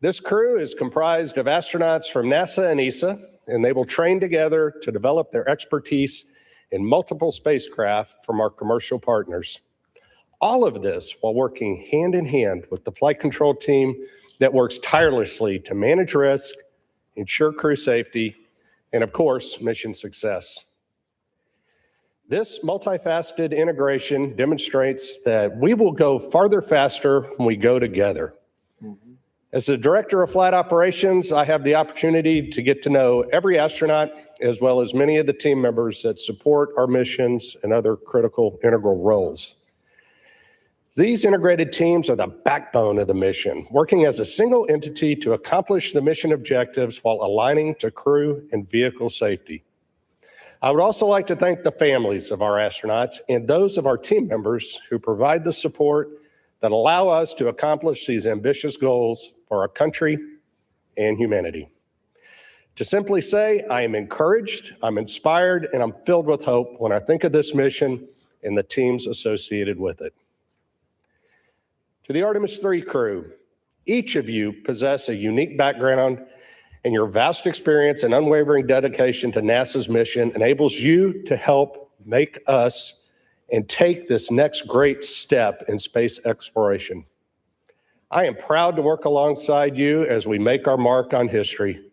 [SPEAKER 8] This crew is comprised of astronauts from NASA and ESA, and they will train together to develop their expertise in multiple spacecraft from our commercial partners. All of this while working hand in hand with the flight control team that works tirelessly to manage risk, ensure crew safety, and of course, mission success. This multifaceted integration demonstrates that we will go farther faster when we go together. As the Director of Flight Operations, I have the opportunity to get to know every astronaut as well as many of the team members that support our missions and other critical integral roles. These integrated teams are the backbone of the mission, working as a single entity to accomplish the mission objectives while aligning to crew and vehicle safety. I would also like to thank the families of our astronauts and those of our team members who provide the support that allow us to accomplish these ambitious goals for our country and humanity. To simply say, I am encouraged, I'm inspired, and I'm filled with hope when I think of this mission and the teams associated with it. To the Artemis III crew, each of you possess a unique background, and your vast experience and unwavering dedication to NASA's mission enables you to help make us and take this next great step in space exploration. I am proud to work alongside you as we make our mark on history.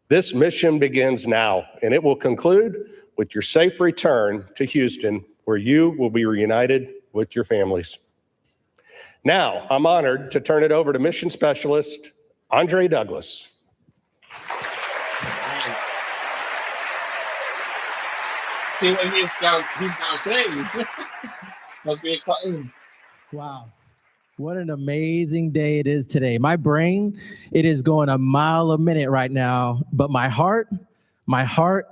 [SPEAKER 8] This mission begins now, and it will conclude with your safe return to Houston, where you will be reunited with your families. Now, I'm honored to turn it over to Mission Specialist Andre Douglas.
[SPEAKER 1] See what he's got to say. Must be exciting.
[SPEAKER 9] Wow. What an amazing day it is today. My brain, it is going a mile a minute right now, but my heart,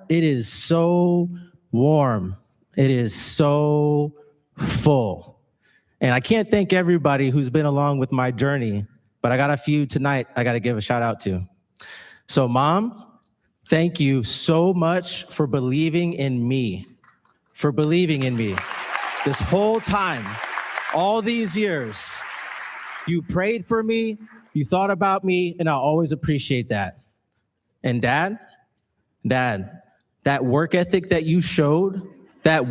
[SPEAKER 9] it is so warm. It is so full. And I can't thank everybody who's been along with my journey, but I got a few tonight I got to give a shout out to. So Mom, thank you so much for believing in me, This whole time, all these years, you prayed for me, you thought about me, and I'll always appreciate that. And Dad, that work ethic that you showed, I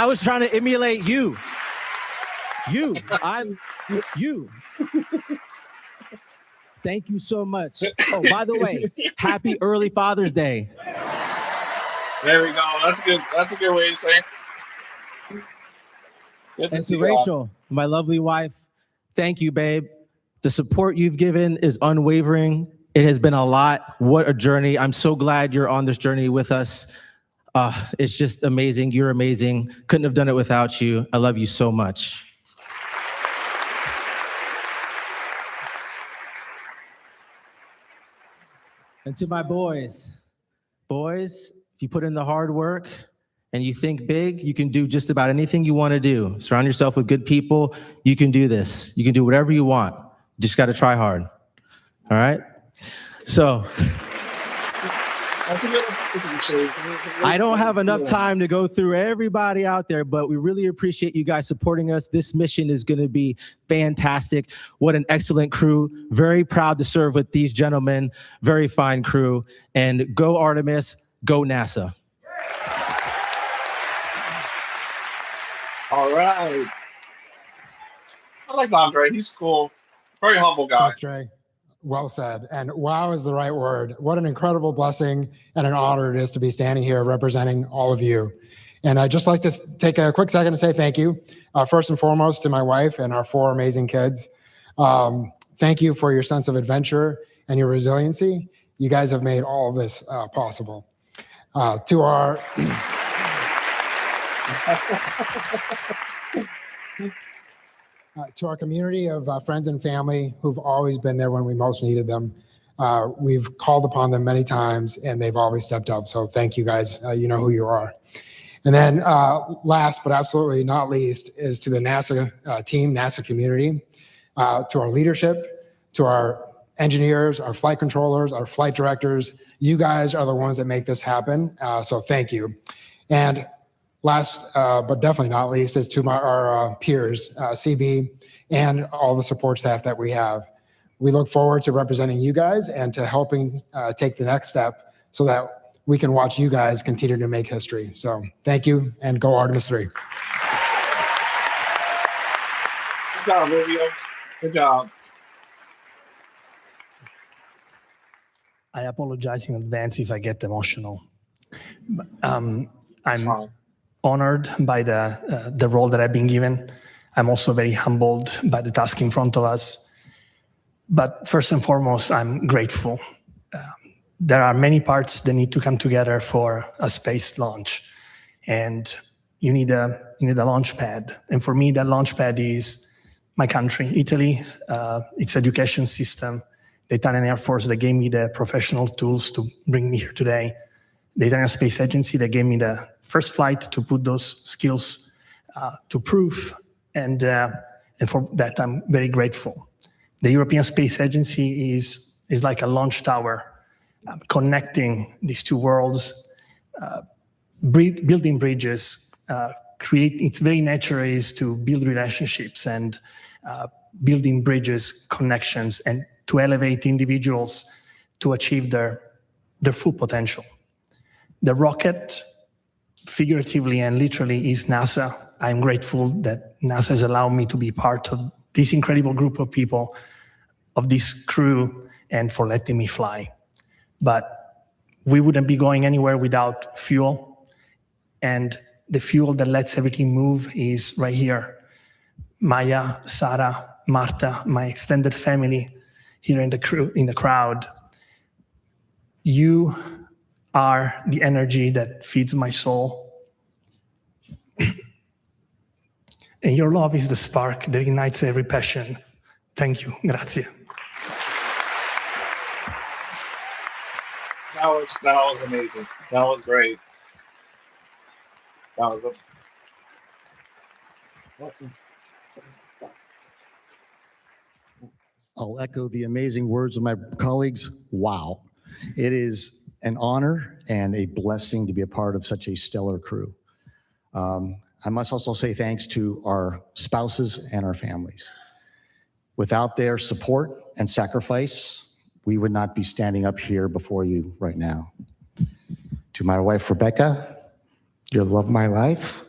[SPEAKER 9] was trying to emulate you. You. Thank you so much. Oh, by the way, happy early Father's Day.
[SPEAKER 1] There we go. That's good. That's a good way to say it. Good
[SPEAKER 9] And
[SPEAKER 1] see
[SPEAKER 9] to
[SPEAKER 1] you all.
[SPEAKER 9] Rachel, my lovely wife, thank you, babe. The support you've given is unwavering. It has been a lot. What a journey. I'm so glad you're on this journey with us. It's just amazing. You're amazing. Couldn't have done it without you. I love you so much. And to my boys, if you put in the hard work and you think big, you can do just about anything you want to do. Surround yourself with good people. You can do this. You can do whatever you want. You just got to try hard. All right? So I don't have enough time to go through everybody out there, but we really appreciate you guys supporting us. This mission is going to be fantastic. What an excellent crew. Very proud to serve with these gentlemen. Very fine crew. And go Artemis, go NASA.
[SPEAKER 1] All right. I like Andre. He's cool. Very humble guy.
[SPEAKER 10] Thanks, Trey. Well said. And wow is the right word. What an incredible blessing and an honor it is to be standing here representing all of you. And I'd just like to take a quick second to say thank you, first and foremost, to my wife and our 4 amazing kids. Thank you for your sense of adventure and your resiliency. You guys have made all of this possible. To our to our community of friends and family who've always been there when we most needed them. We've called upon them many times and they've always stepped up. So thank you guys. You know who you are. And then last but absolutely not least is to the NASA team, NASA community, to our leadership, to our engineers, our flight controllers, our flight directors. You guys are the ones that make this happen. So thank you. And last, but definitely not least, is to our peers, CB, and all the support staff that we have. We look forward to representing you guys and to helping take the next step so that we can watch you guys continue to make history. So thank you, and go Artemis 3.
[SPEAKER 1] Good job, Rubio. Good job.
[SPEAKER 11] I apologize in advance if I get emotional. I'm honored by the role that I've been given. I'm also very humbled by the task in front of us. But first and foremost, I'm grateful. There are many parts that need to come together for a space launch. And you need a launch pad. And for me, that launch pad is my country, Italy, its education system, the Italian Air Force that gave me the professional tools to bring me here today, the Italian Space Agency that gave me the first flight to put those skills to proof, and for that I'm very grateful. The European Space Agency is like a launch tower connecting these two worlds, building bridges. Its very nature is to build relationships and building bridges, connections, and to elevate individuals to achieve their full potential. The rocket, figuratively and literally, is NASA. I'm grateful that NASA has allowed me to be part of this incredible group of people, of this crew, and for letting me fly. But we wouldn't be going anywhere without fuel. And the fuel that lets everything move is right here. Maya, Sarah, Marta, my extended family here in the crew, in the crowd. You are the energy that feeds my soul. And your love is the spark that ignites every passion. Thank you. Grazie.
[SPEAKER 1] That was amazing. That was great. was
[SPEAKER 12] I'll echo the amazing words of my colleagues. Wow. It is an honor and a blessing to be a part of such a stellar crew. I must also say thanks to our spouses and our families. Without their support and sacrifice, we would not be standing up here before you right now. To my wife, Rebecca, you're the love of my life,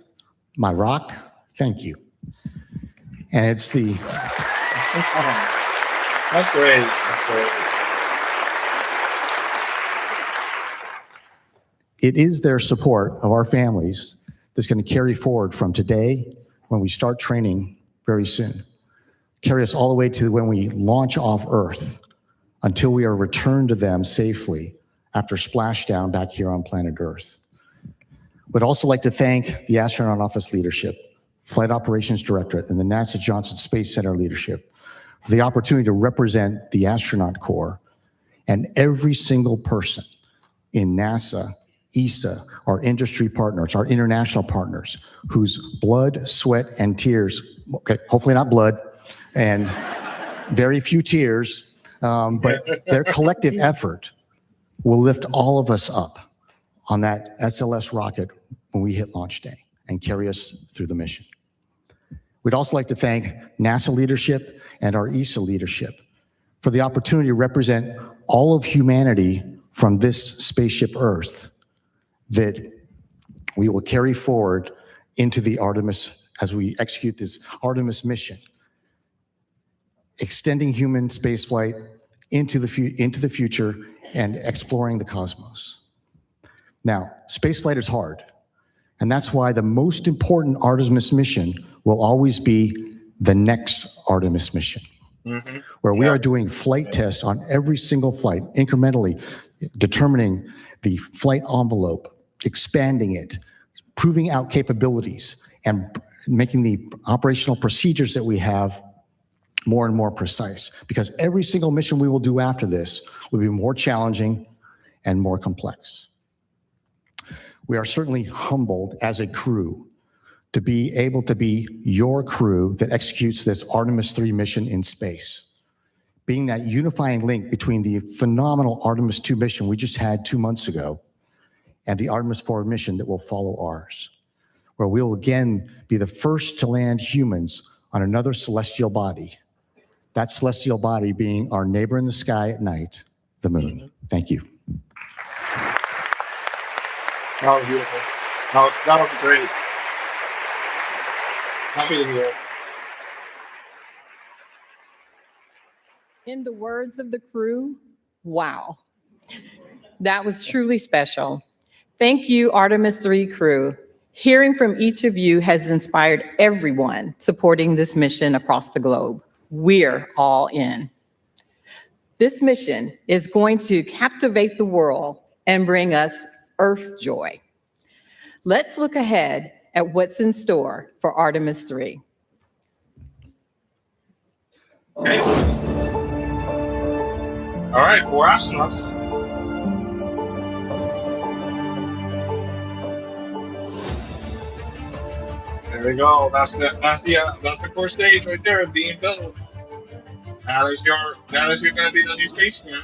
[SPEAKER 12] my rock, thank you. And it's the...
[SPEAKER 1] That's great. That's great.
[SPEAKER 12] It is their support of our families that's going to carry forward from today when we start training very soon. Carry us all the way to when we launch off Earth until we are returned to them safely after splashdown back here on planet Earth. Would also like to thank the Astronaut Office leadership, Flight Operations Directorate, and the NASA Johnson Space Center leadership for the opportunity to represent the astronaut corps and every single person in NASA, ESA, our industry partners, our international partners, whose blood, sweat, and tears, okay, hopefully not blood, and very few tears, but their collective effort will lift all of us up on that SLS rocket when we hit launch day and carry us through the mission. We'd also like to thank NASA leadership and our ESA leadership for the opportunity to represent all of humanity from this spaceship Earth that we will carry forward into the Artemis as we execute this Artemis mission, extending human spaceflight into the future and exploring the cosmos. Now, spaceflight is hard, and that's why the most important Artemis mission will always be the next Artemis mission, where we are doing flight tests on every single flight, incrementally determining the flight envelope, expanding it, proving out capabilities, and making the operational procedures that we have more and more precise. Because every single mission we will do after this will be more challenging and more complex. We are certainly humbled as a crew to be able to be your crew that executes this Artemis III mission in space, being that unifying link between the phenomenal Artemis II mission we just had 2 months ago and the Artemis IV mission that will follow ours, where we will again be the first to land humans on another celestial body, that celestial body being our neighbor in the sky at night, the moon. Thank you.
[SPEAKER 1] That was beautiful. That was great. Happy to hear.
[SPEAKER 2] In the words of the crew, wow. That was truly special. Thank you, Artemis III crew. Hearing from each of you has inspired everyone supporting this mission across the globe. We're all in. This mission is going to captivate the world and bring us Earth joy. Let's look ahead at what's in store for Artemis III.
[SPEAKER 1] Okay. All right, 4 astronauts. There we go. That's the core stage right there being built. Now is you're gonna be the new spaceman.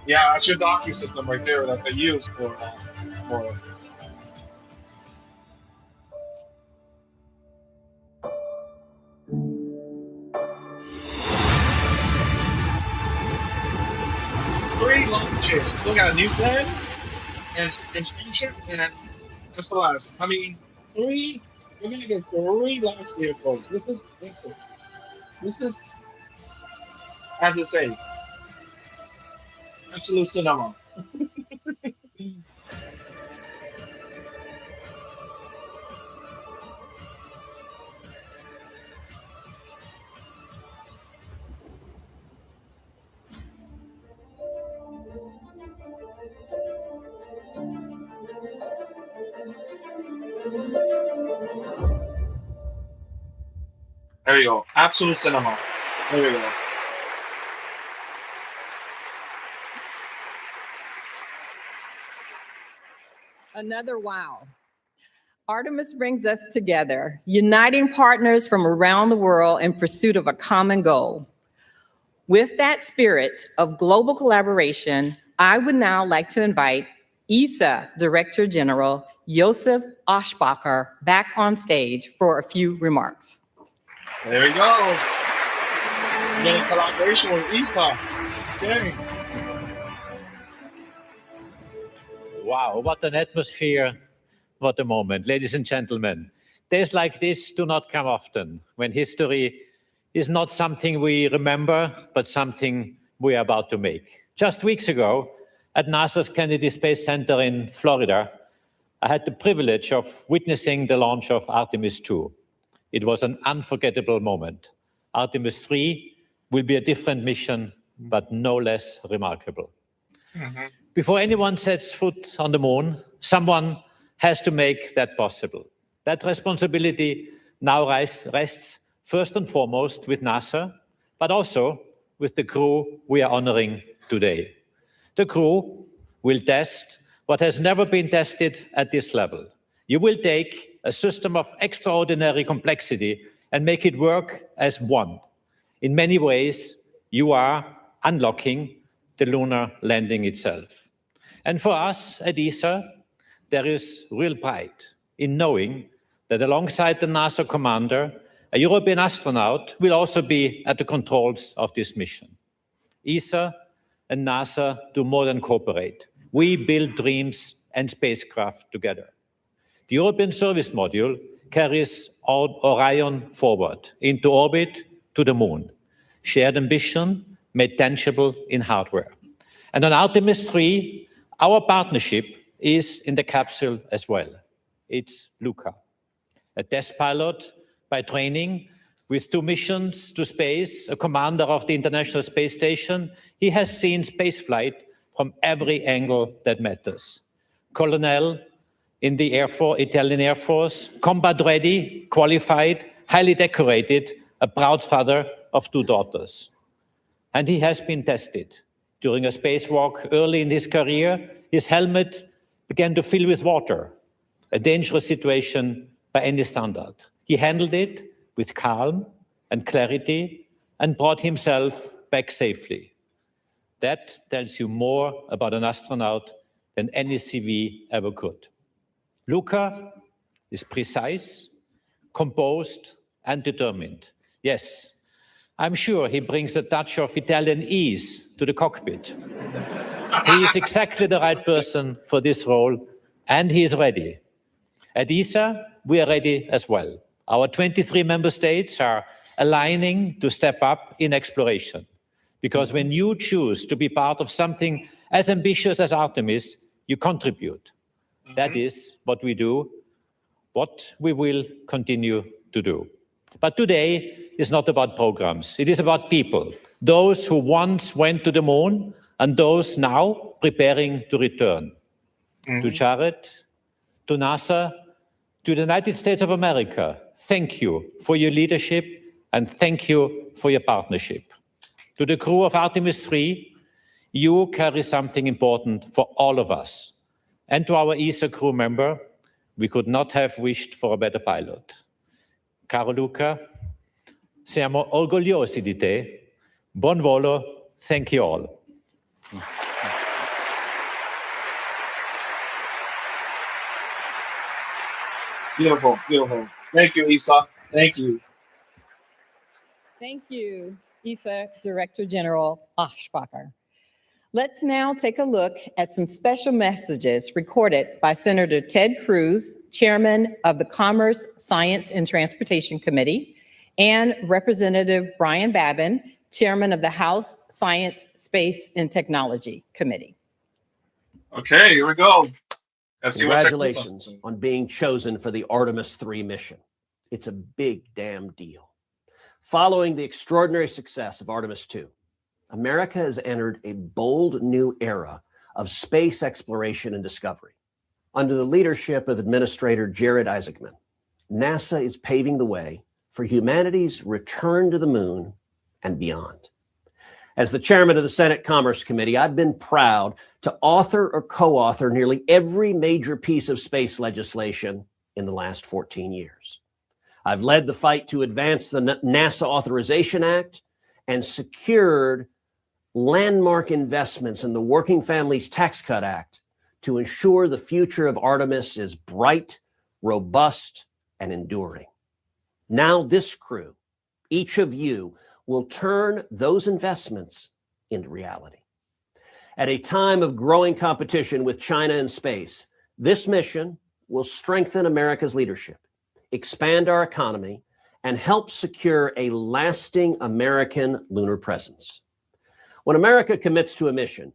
[SPEAKER 1] Yeah, that's your docking system right there that they use for. Three launches. We got a new plan and station and SLS. I mean, three. We're gonna get 3 launch vehicles. This is, as I say, absolute cinema. There you go. Absolute cinema. There you go.
[SPEAKER 2] Another wow. Artemis brings us together, uniting partners from around the world in pursuit of a common goal. With that spirit of global collaboration, I would now like to invite ESA Director General Josef Oshbacher back on stage for a few remarks.
[SPEAKER 1] There we go. Again, in collaboration with ESA. Okay.
[SPEAKER 13] Wow, what an atmosphere, what a moment. Ladies and gentlemen, days like this do not come often, when history is not something we remember, but something we are about to make. Just weeks ago, at NASA's Kennedy Space Center in Florida, I had the privilege of witnessing the launch of Artemis II. It was an unforgettable moment. Artemis III will be a different mission, but no less remarkable.
[SPEAKER 1] Mm-hmm.
[SPEAKER 13] Before anyone sets foot on the moon, someone has to make that possible. That responsibility now rests first and foremost with NASA, but also with the crew we are honoring today. The crew will test what has never been tested at this level. You will take a system of extraordinary complexity and make it work as one. In many ways, you are unlocking the lunar landing itself. And for us at ESA, there is real pride in knowing that alongside the NASA commander, a European astronaut will also be at the controls of this mission. ESA and NASA do more than cooperate. We build dreams and spacecraft together. The European Service Module carries Orion forward into orbit to the moon. Shared ambition made tangible in hardware. And on Artemis III, our partnership is in the capsule as well. It's Luca, a test pilot by training with 2 missions to space, a commander of the International Space Station. He has seen spaceflight from every angle that matters. Colonel in the Italian Air Force, combat ready, qualified, highly decorated, a proud father of 2 daughters. And he has been tested. During a spacewalk early in his career, his helmet began to fill with water, a dangerous situation by any standard. He handled it with calm and clarity and brought himself back safely. That tells you more about an astronaut than any CV ever could. Luca is precise, composed, and determined. Yes, I'm sure he brings a touch of Italian ease to the cockpit. He is exactly the right person for this role, and he is ready. At ESA, we are ready as well. Our 23 member states are aligning to step up in exploration. Because when you choose to be part of something as ambitious as Artemis, you contribute. That is what we do, what we will continue to do. But today is not about programs. It is about people, those who once went to the moon and those now preparing to return. To Jared, to NASA, to the United States of America, thank you for your leadership and thank you for your partnership. To the crew of Artemis III, you carry something important for all of us. And to our ESA crew member, we could not have wished for a better pilot. Caro Luca, siamo orgogliosi di te. Buon volo. Thank you all.
[SPEAKER 1] Beautiful, beautiful. Thank you, ESA. Thank you.
[SPEAKER 2] Thank you, ESA Director General Oshbacher. Let's now take a look at some special messages recorded by Senator Ted Cruz, Chairman of the Commerce, Science, and Transportation Committee, and Representative Brian Babin, Chairman of the House Science, Space, and Technology Committee.
[SPEAKER 1] Okay, here we go. Let's see what
[SPEAKER 14] Congratulations on being chosen for the Artemis III mission. It's a big damn deal. Following the extraordinary success of Artemis II, America has entered a bold new era of space exploration and discovery. Under the leadership of Administrator Jared Isaacman, NASA is paving the way for humanity's return to the moon and beyond. As the chairman of the Senate Commerce Committee, I've been proud to author or co-author nearly every major piece of space legislation in the last 14 years. I've led the fight to advance the NASA Authorization Act and secured landmark investments in the Working Families Tax Cut Act to ensure the future of Artemis is bright, robust, and enduring. Now this crew, each of you, will turn those investments into reality. At a time of growing competition with China in space, this mission will strengthen America's leadership, expand our economy, and help secure a lasting American lunar presence. When America commits to a mission,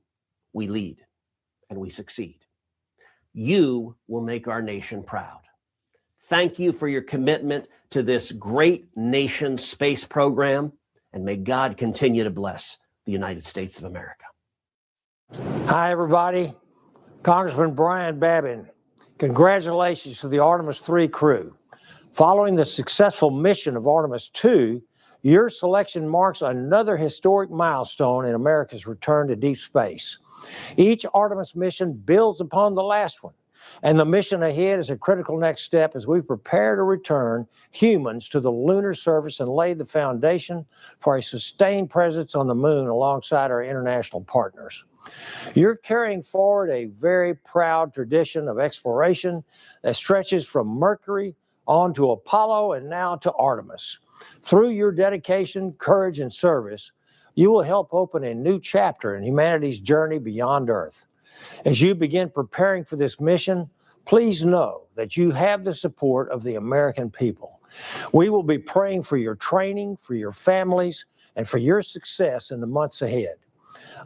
[SPEAKER 14] we lead and we succeed. You will make our nation proud. Thank you for your commitment to this great nation's space program, and may God continue to bless the United States of America.
[SPEAKER 15] Hi, everybody. Congressman Brian Babin, congratulations to the Artemis III crew. Following the successful mission of Artemis II, your selection marks another historic milestone in America's return to deep space. Each Artemis mission builds upon the last one, and the mission ahead is a critical next step as we prepare to return humans to the lunar surface and lay the foundation for a sustained presence on the moon alongside our international partners. You're carrying forward a very proud tradition of exploration that stretches from Mercury on to Apollo and now to Artemis. Through your dedication, courage, and service, you will help open a new chapter in humanity's journey beyond Earth. As you begin preparing for this mission, please know that you have the support of the American people. We will be praying for your training, for your families, and for your success in the months ahead.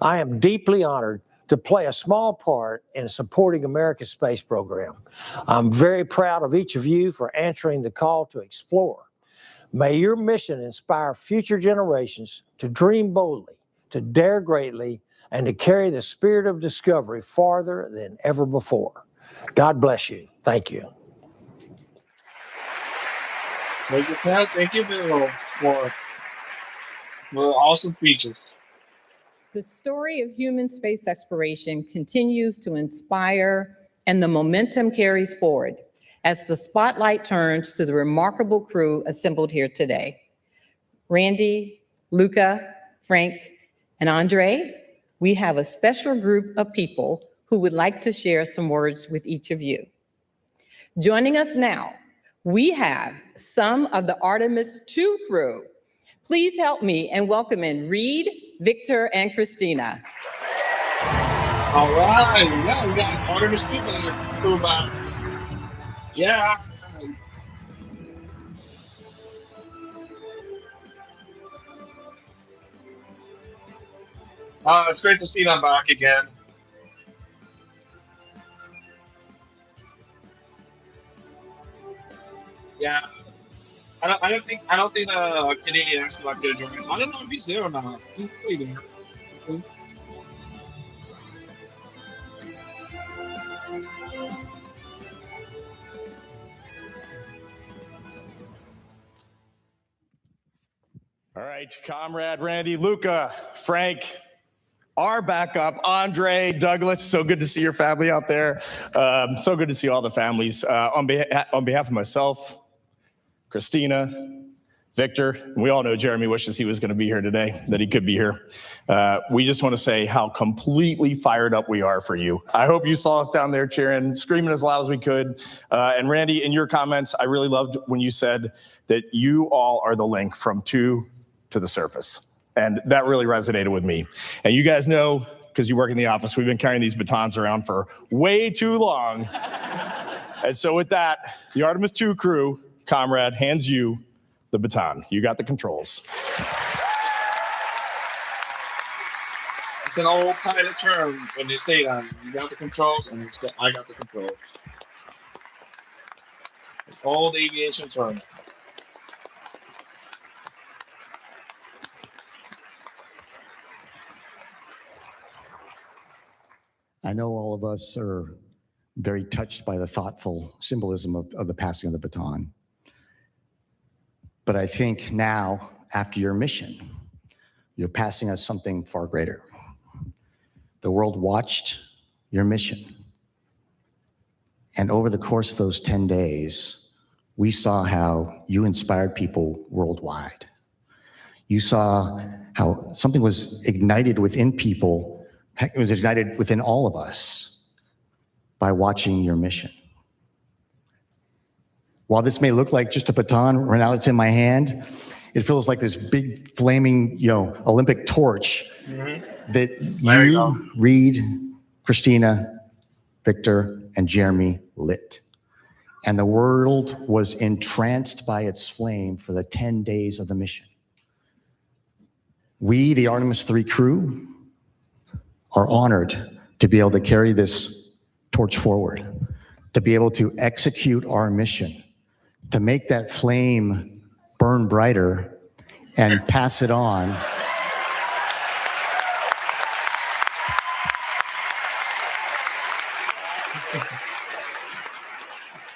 [SPEAKER 15] I am deeply honored to play a small part in supporting America's space program. I'm very proud of each of you for answering the call to explore. May your mission inspire future generations to dream boldly, to dare greatly, and to carry the spirit of discovery farther than ever before. God bless you. Thank you.
[SPEAKER 1] Thank you, Pat. Thank you, Bill, for awesome speeches.
[SPEAKER 2] The story of human space exploration continues to inspire, and the momentum carries forward as the spotlight turns to the remarkable crew assembled here today. Randy, Luca, Frank, and Andre, we have a special group of people who would like to share some words with each of you. Joining us now, we have some of the Artemis II crew. Please help me in welcoming Reed, Victor, and Christina.
[SPEAKER 1] All right, yeah, we got Artemis II crew back. Yeah. It's great to see them back again. Yeah. I don't think Canadian astronaut could join. I don't know if he's there or not. He's probably there. Okay.
[SPEAKER 16] All right, comrade Randy, Luca, Frank, our backup, Andre, Douglas. So good to see your family out there. So good to see all the families. On behalf of myself, Christina, Victor, we all know Jeremy wishes he was going to be here today, that he could be here. We just want to say how completely fired up we are for you. I hope you saw us down there cheering, screaming as loud as we could. And Randy, in your comments, I really loved when you said that you all are the link from to the surface. And that really resonated with me. And you guys know, because you work in the office, we've been carrying these batons around for way too long. And so with that, the Artemis II crew, comrade, hands you the baton. You got the controls.
[SPEAKER 1] It's an old pilot term when they say that. You got the controls, and I got the controls. An old aviation term.
[SPEAKER 12] I know all of us are very touched by the thoughtful symbolism of the passing of the baton. But I think now, after your mission, you're passing us something far greater. The world watched your mission. And over the course of those 10 days, we saw how you inspired people worldwide. You saw how something was ignited within people. It was ignited within all of us by watching your mission. While this may look like just a baton, right now it's in my hand, it feels like this big flaming, Olympic torch that you, Reed, Christina, Victor, and Jeremy lit. And the world was entranced by its flame for the 10 days of the mission. We, the Artemis III crew, are honored to be able to carry this torch forward, to be able to execute our mission, to make that flame burn brighter and pass it on.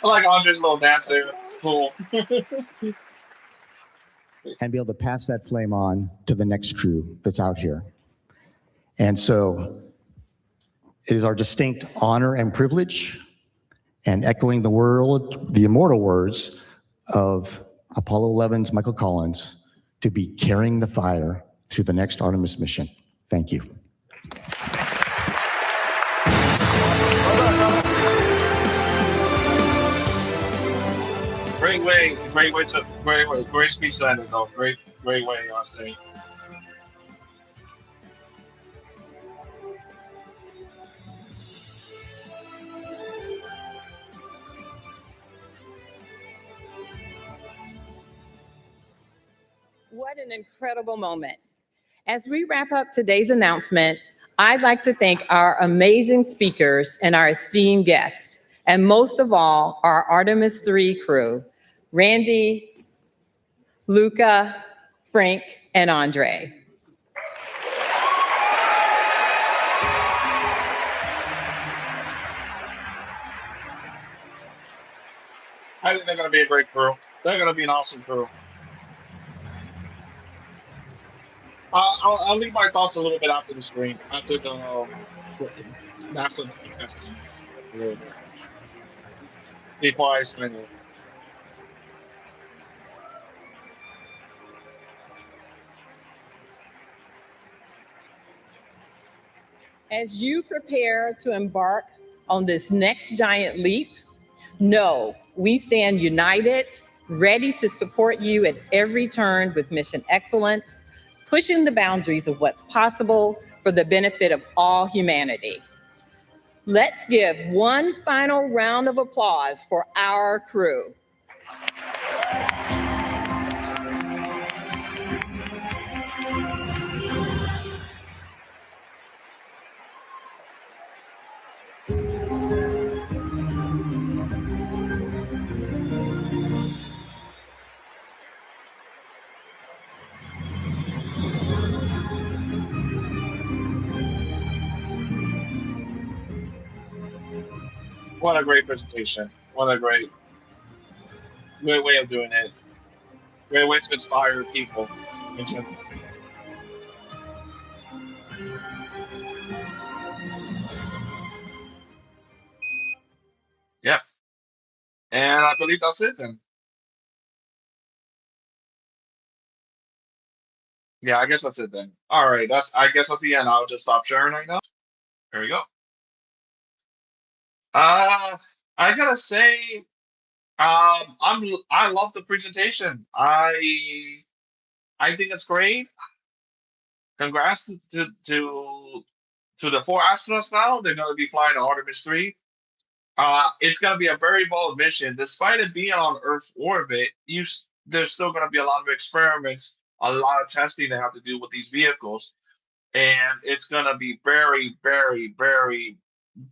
[SPEAKER 1] I like Andre's little dance there. Cool.
[SPEAKER 12] And be able to pass that flame on to the next crew that's out here. And so it is our distinct honor and privilege, and echoing the immortal words of Apollo 11's Michael Collins, to be carrying the fire through the next Artemis mission. Thank you.
[SPEAKER 1] Great speech landed though. Great way, I say.
[SPEAKER 2] What an incredible moment. As we wrap up today's announcement, I'd like to thank our amazing speakers and our esteemed guests, and most of all, our Artemis III crew, Randy, Luca, Frank, and Andre.
[SPEAKER 1] I think they're going to be a great crew. They're going to be an awesome crew. I'll leave my thoughts a little bit after the stream, after the NASA testing. Before I send it.
[SPEAKER 2] As you prepare to embark on this next giant leap, know we stand united, ready to support you at every turn with mission excellence, pushing the boundaries of what's possible for the benefit of all humanity. Let's give one final round of applause for our crew.
[SPEAKER 1] What a great presentation. What a great way of doing it. Great way to inspire people. Yeah. And I believe that's it then. Yeah, I guess that's it then. All right, I guess at the end. I'll just stop sharing right now. There we go. I gotta say, I love the presentation. I think it's great. Congrats to the 4 astronauts now. They're gonna be flying to Artemis 3. It's gonna be a very bold mission. Despite it being on Earth orbit, there's still gonna be a lot of experiments, a lot of testing they have to do with these vehicles. And it's going to be very, very, very,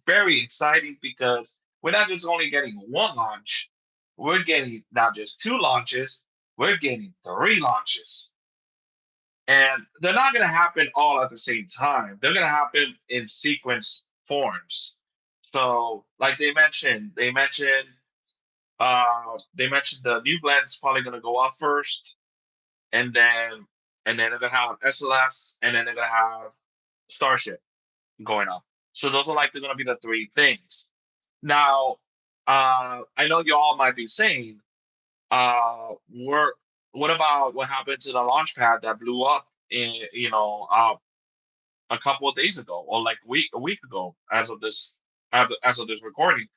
[SPEAKER 1] very exciting because we're not just only getting one launch, we're getting not just 2 launches, we're getting 3 launches. And they're not going to happen all at the same time. They're going to happen in sequence forms. So, like they mentioned They mentioned the new blend is probably going to go up first, and then they're going to have SLS, and then they're going to have Starship going up. So those are like they're going to be the three things. Now, I know you all might be saying, we're what about what happened to the launch pad that blew up in a couple of days ago, or like a week ago, as of this recording?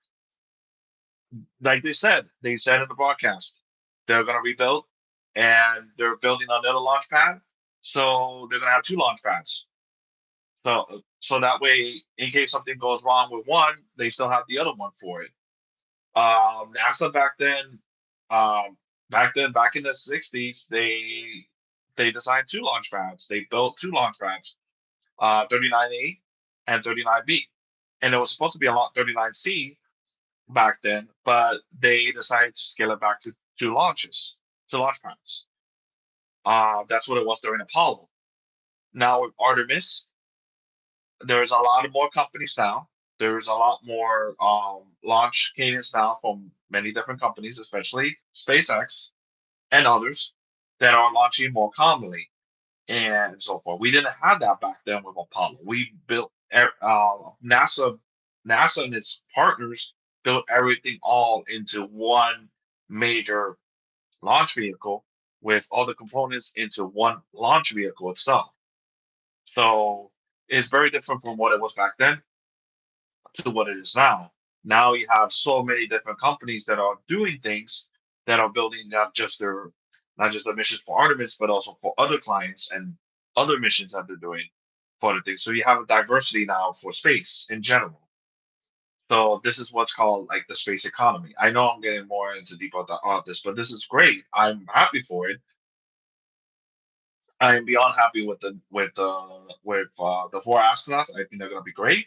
[SPEAKER 1] Like they said in the broadcast, they're going to rebuild, and they're building another launch pad, so they're going to have two launch pads. So that way, in case something goes wrong with one, they still have the other one for it. NASA back in the '60s, they designed two launch pads. They built two launch pads, 39A and 39B, and it was supposed to be a lot 39C back then, but they decided to scale it back to two launches, two launch pads. That's what it was during Apollo. Now with Artemis, there's a lot of more companies now. There's a lot more launch cadence now from many different companies, especially SpaceX and others that are launching more commonly and so forth. We didn't have that back then with Apollo. We built NASA and its partners built everything all into one major launch vehicle with all the components into one launch vehicle itself. So it's very different from what it was back then to what it is now. Now you have so many different companies that are doing things that are building not just the missions for Artemis, but also for other clients and other missions that they're doing for other things. So you have a diversity now for space in general. So this is what's called like the space economy. I know I'm getting more into deep on this, but this is great. I'm happy for it. I am beyond happy with the four astronauts. I think they're gonna be great.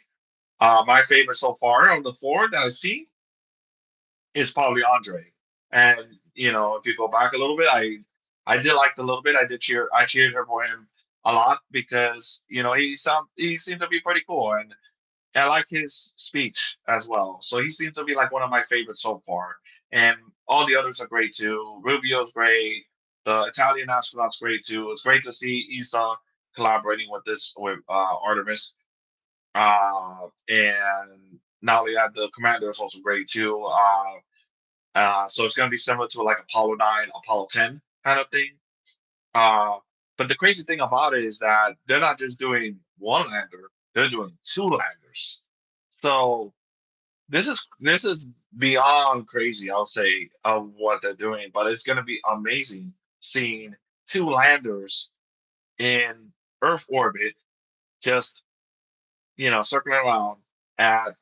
[SPEAKER 1] My favorite so far of the four that I've seen is probably Andre. And if you go back a little bit, I did like the little bit. I cheered her for him a lot because he seemed to be pretty cool, and I like his speech as well. So he seems to be like one of my favorites so far. And all the others are great too. Rubio's great. The Italian astronaut's great too. It's great to see Isa collaborating with Artemis. And not only that, the commander is also great too. So it's going to be similar to like Apollo 9, Apollo 10 kind of thing. But the crazy thing about it is that they're not just doing one lander; they're doing two landers. So this is beyond crazy, I'll say, of what they're doing. But it's going to be amazing seeing two landers in Earth orbit, just circling around at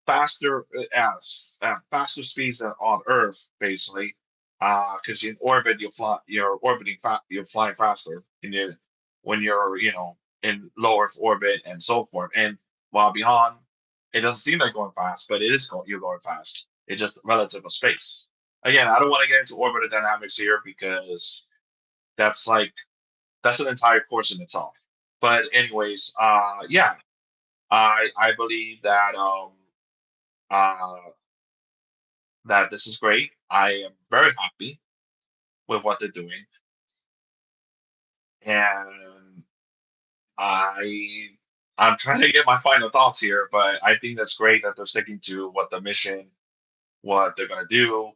[SPEAKER 1] faster speeds than on Earth, basically. Because in orbit, you're orbiting, you're flying faster, when you're in low Earth orbit and so forth. And while beyond, it doesn't seem like going fast, but you're going fast. It's just relative of space. Again, I don't want to get into orbital dynamics here because that's that's an entire course in itself. But anyways, yeah, I believe uh, that this is great. I am very happy with what they're doing, and I I'm trying to get my final thoughts here, but I think that's great that they're sticking to what the mission, what they're gonna do,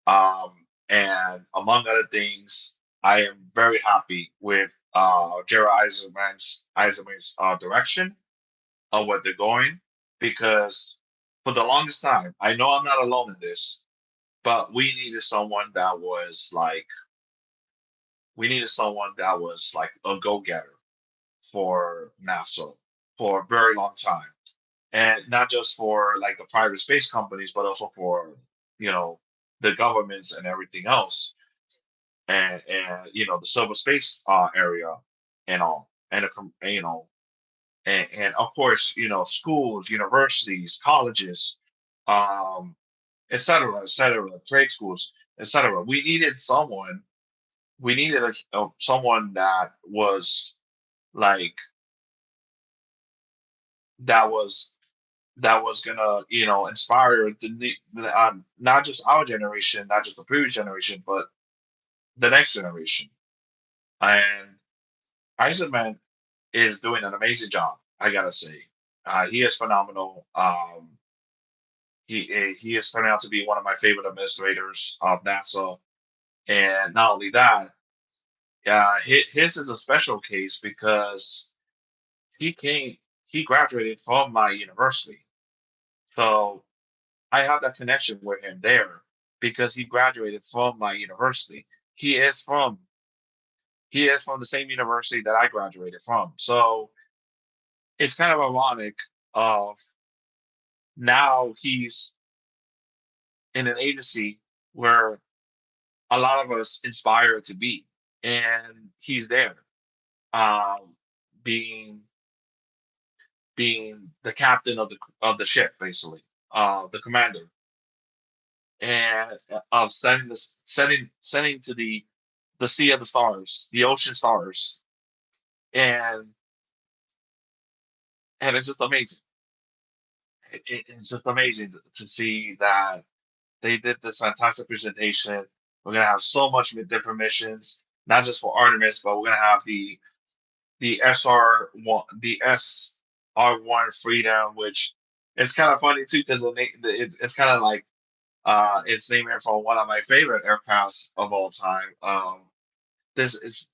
[SPEAKER 1] and among other things, I am very happy with Jared Eisenman's direction of what they're going, because for the longest time, I know I'm not alone in this, but we needed someone that was like a go-getter for NASA for a very long time. And not just for like the private space companies, but also for, you know, the governments and everything else. And the civil space area and all. And of course, schools, universities, colleges, um, et cetera, trade schools, etc. We needed someone that was like that was that was gonna, inspire not just our generation, not just the previous generation, but the next generation. And Eisenman is doing an amazing job. I gotta say, he is phenomenal. He is turning out to be one of my favorite administrators of NASA, and not only that, his is a special case because he came, he graduated from my university, so I have that connection with him there because he graduated from my university. He is from he is from the same university that I graduated from. So it's kind of ironic of now he's in an agency where a lot of us inspire to be, and he's there, um, being the captain of the ship, basically, the commander, and of sending to the sea of the stars, the ocean stars, and it's just amazing. It's just amazing to see that they did this fantastic presentation. We're gonna have so much different missions, not just for Artemis, but we're gonna have the SR1 Freedom, which it's kind of funny too because it's kind of like it's named after one of my favorite aircrafts of all time. This is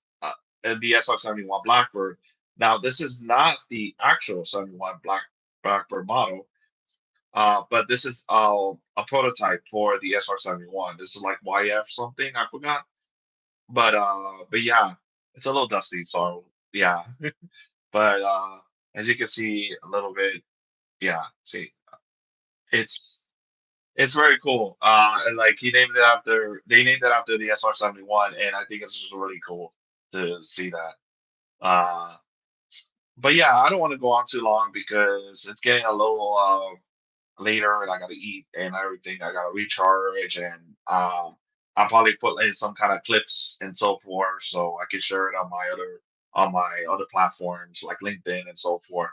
[SPEAKER 1] the SR-71 Blackbird. Now, this is not the actual 71 Blackbird model, but this is a prototype for the SR-71. This is like YF something, I forgot. But yeah, it's a little dusty, so yeah. But as you can see a little bit, yeah, see, it's it's very cool. And like they named it after the SR-71, and I think it's just really cool to see that. Uh, but yeah, I don't want to go on too long because it's getting a little later, and I gotta eat and everything. I gotta recharge, and I'll probably put in some kind of clips and so forth, so I can share it on my other platforms like LinkedIn and so forth.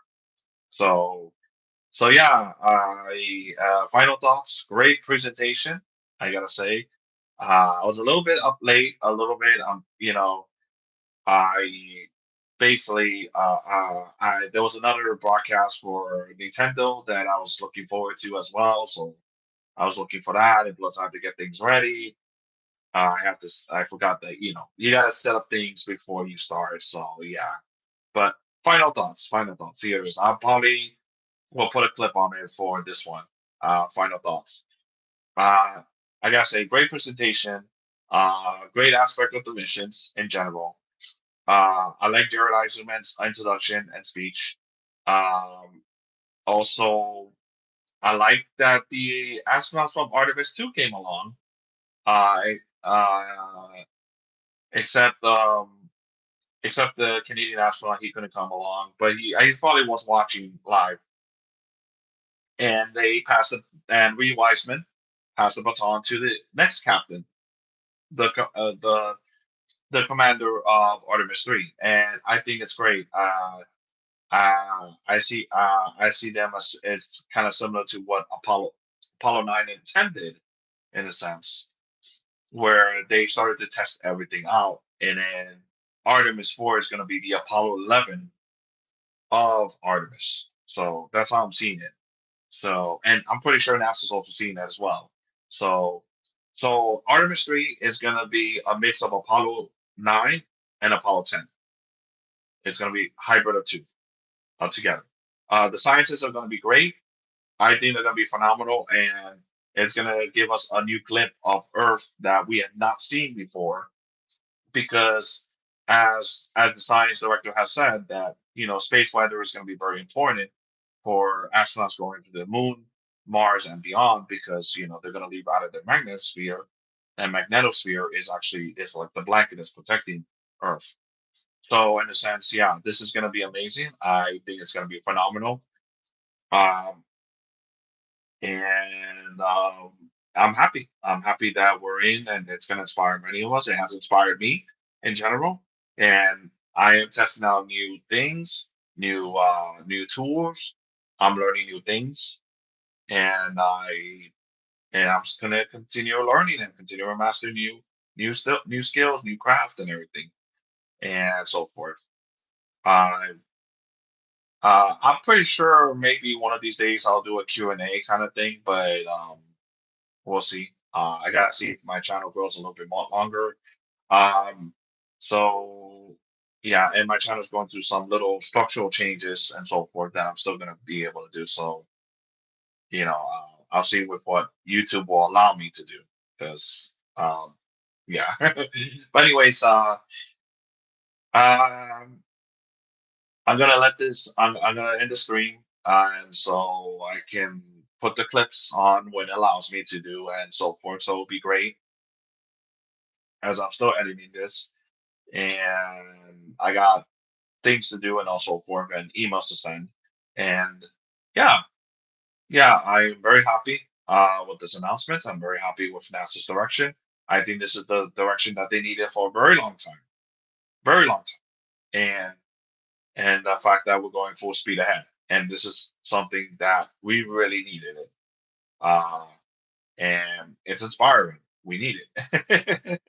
[SPEAKER 1] So yeah, final thoughts. Great presentation, I gotta say. I was a little bit up late, a little bit. I basically I there was another broadcast for Nintendo that I was looking forward to as well. So I was looking for that, and plus I had to get things ready. I forgot that you gotta set up things before you start. So yeah, but final thoughts. Here is I'll probably will put a clip on it for this one. Final thoughts. Uh, I gotta say, great presentation. Great aspect of the missions in general. I like Jared Eisenman's introduction and speech. Um, Also, I like that the astronauts from Artemis 2 came along. Uh, except except the Canadian astronaut, he couldn't come along, but he probably was watching live. And they passed it, and Reed Wiseman passed the baton to the next captain, the commander of Artemis 3, and I think it's great. I see them as it's kind of similar to what Apollo 9 intended in a sense, where they started to test everything out, and then Artemis 4 is going to be the Apollo 11 of Artemis. So that's how I'm seeing it. So, and I'm pretty sure NASA's also seeing that as well. So, Artemis 3 is going to be a mix of Apollo 9 and Apollo 10. It's going to be hybrid of two together. The sciences are going to be great. I think they're going to be phenomenal, and it's going to give us a new glimpse of Earth that we had not seen before. Because as the science director has said, that space weather is going to be very important for astronauts going to the moon, Mars, and beyond, because they're going to leave out of their magnetosphere, and magnetosphere is like the blanket that's protecting Earth. So in a sense, yeah, this is going to be amazing. I think it's going to be phenomenal. Um, and I'm happy. I'm happy that we're in, and it's going to inspire many of us. It has inspired me in general, and I am testing out new things, new tools. I'm learning new things, I'm just gonna continue learning and continue to master new skills, new craft, and everything, and so forth. I I'm pretty sure maybe one of these days I'll do a Q&A kind of thing, but we'll see. I gotta see if my channel grows a little bit more longer. Um, so yeah, and my channel's going through some little structural changes and so forth that I'm still gonna be able to do. So I'll see with what YouTube will allow me to do because yeah. But anyways, um, I'm gonna end the stream, and so I can put the clips on when it allows me to do and so forth. So it'll be great as I'm still editing this, and I got things to do and also forth and emails to send. And yeah, yeah, I'm very happy with this announcement. I'm very happy with NASA's direction. I think this is the direction that they needed for a very long time, and the fact that we're going full speed ahead. And this is something that we really needed it. Uh, and it's inspiring. We need it.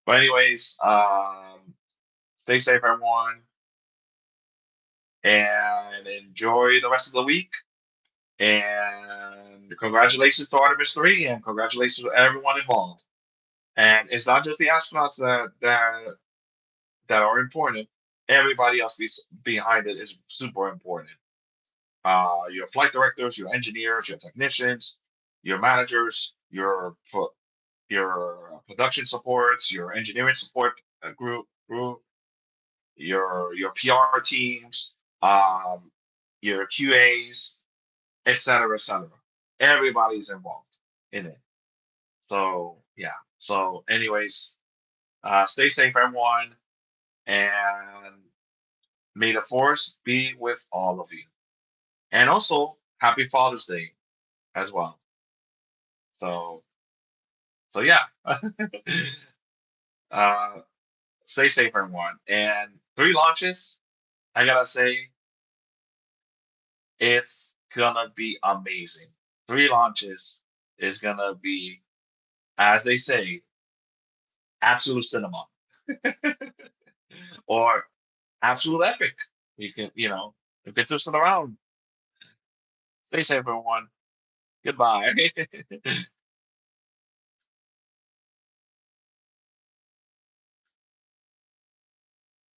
[SPEAKER 1] But anyways, stay safe, everyone, and enjoy the rest of the week. And congratulations to Artemis 3, and congratulations to everyone involved. And it's not just the astronauts that are important. Everybody else behind it is super important. Your flight directors, your engineers, your technicians, your managers, your production supports, your engineering support group, your PR teams, your QAs, etc., etc. Everybody's involved in it. So yeah. So anyways, stay safe, everyone, and may the force be with all of you. And also, happy Father's Day as well. So yeah. uh, stay safe, everyone. And 3 launches, I gotta say, it's gonna be amazing. 3 launches is gonna be, as they say, absolute cinema or absolute epic. You can twist it around. Stay safe, everyone. Goodbye.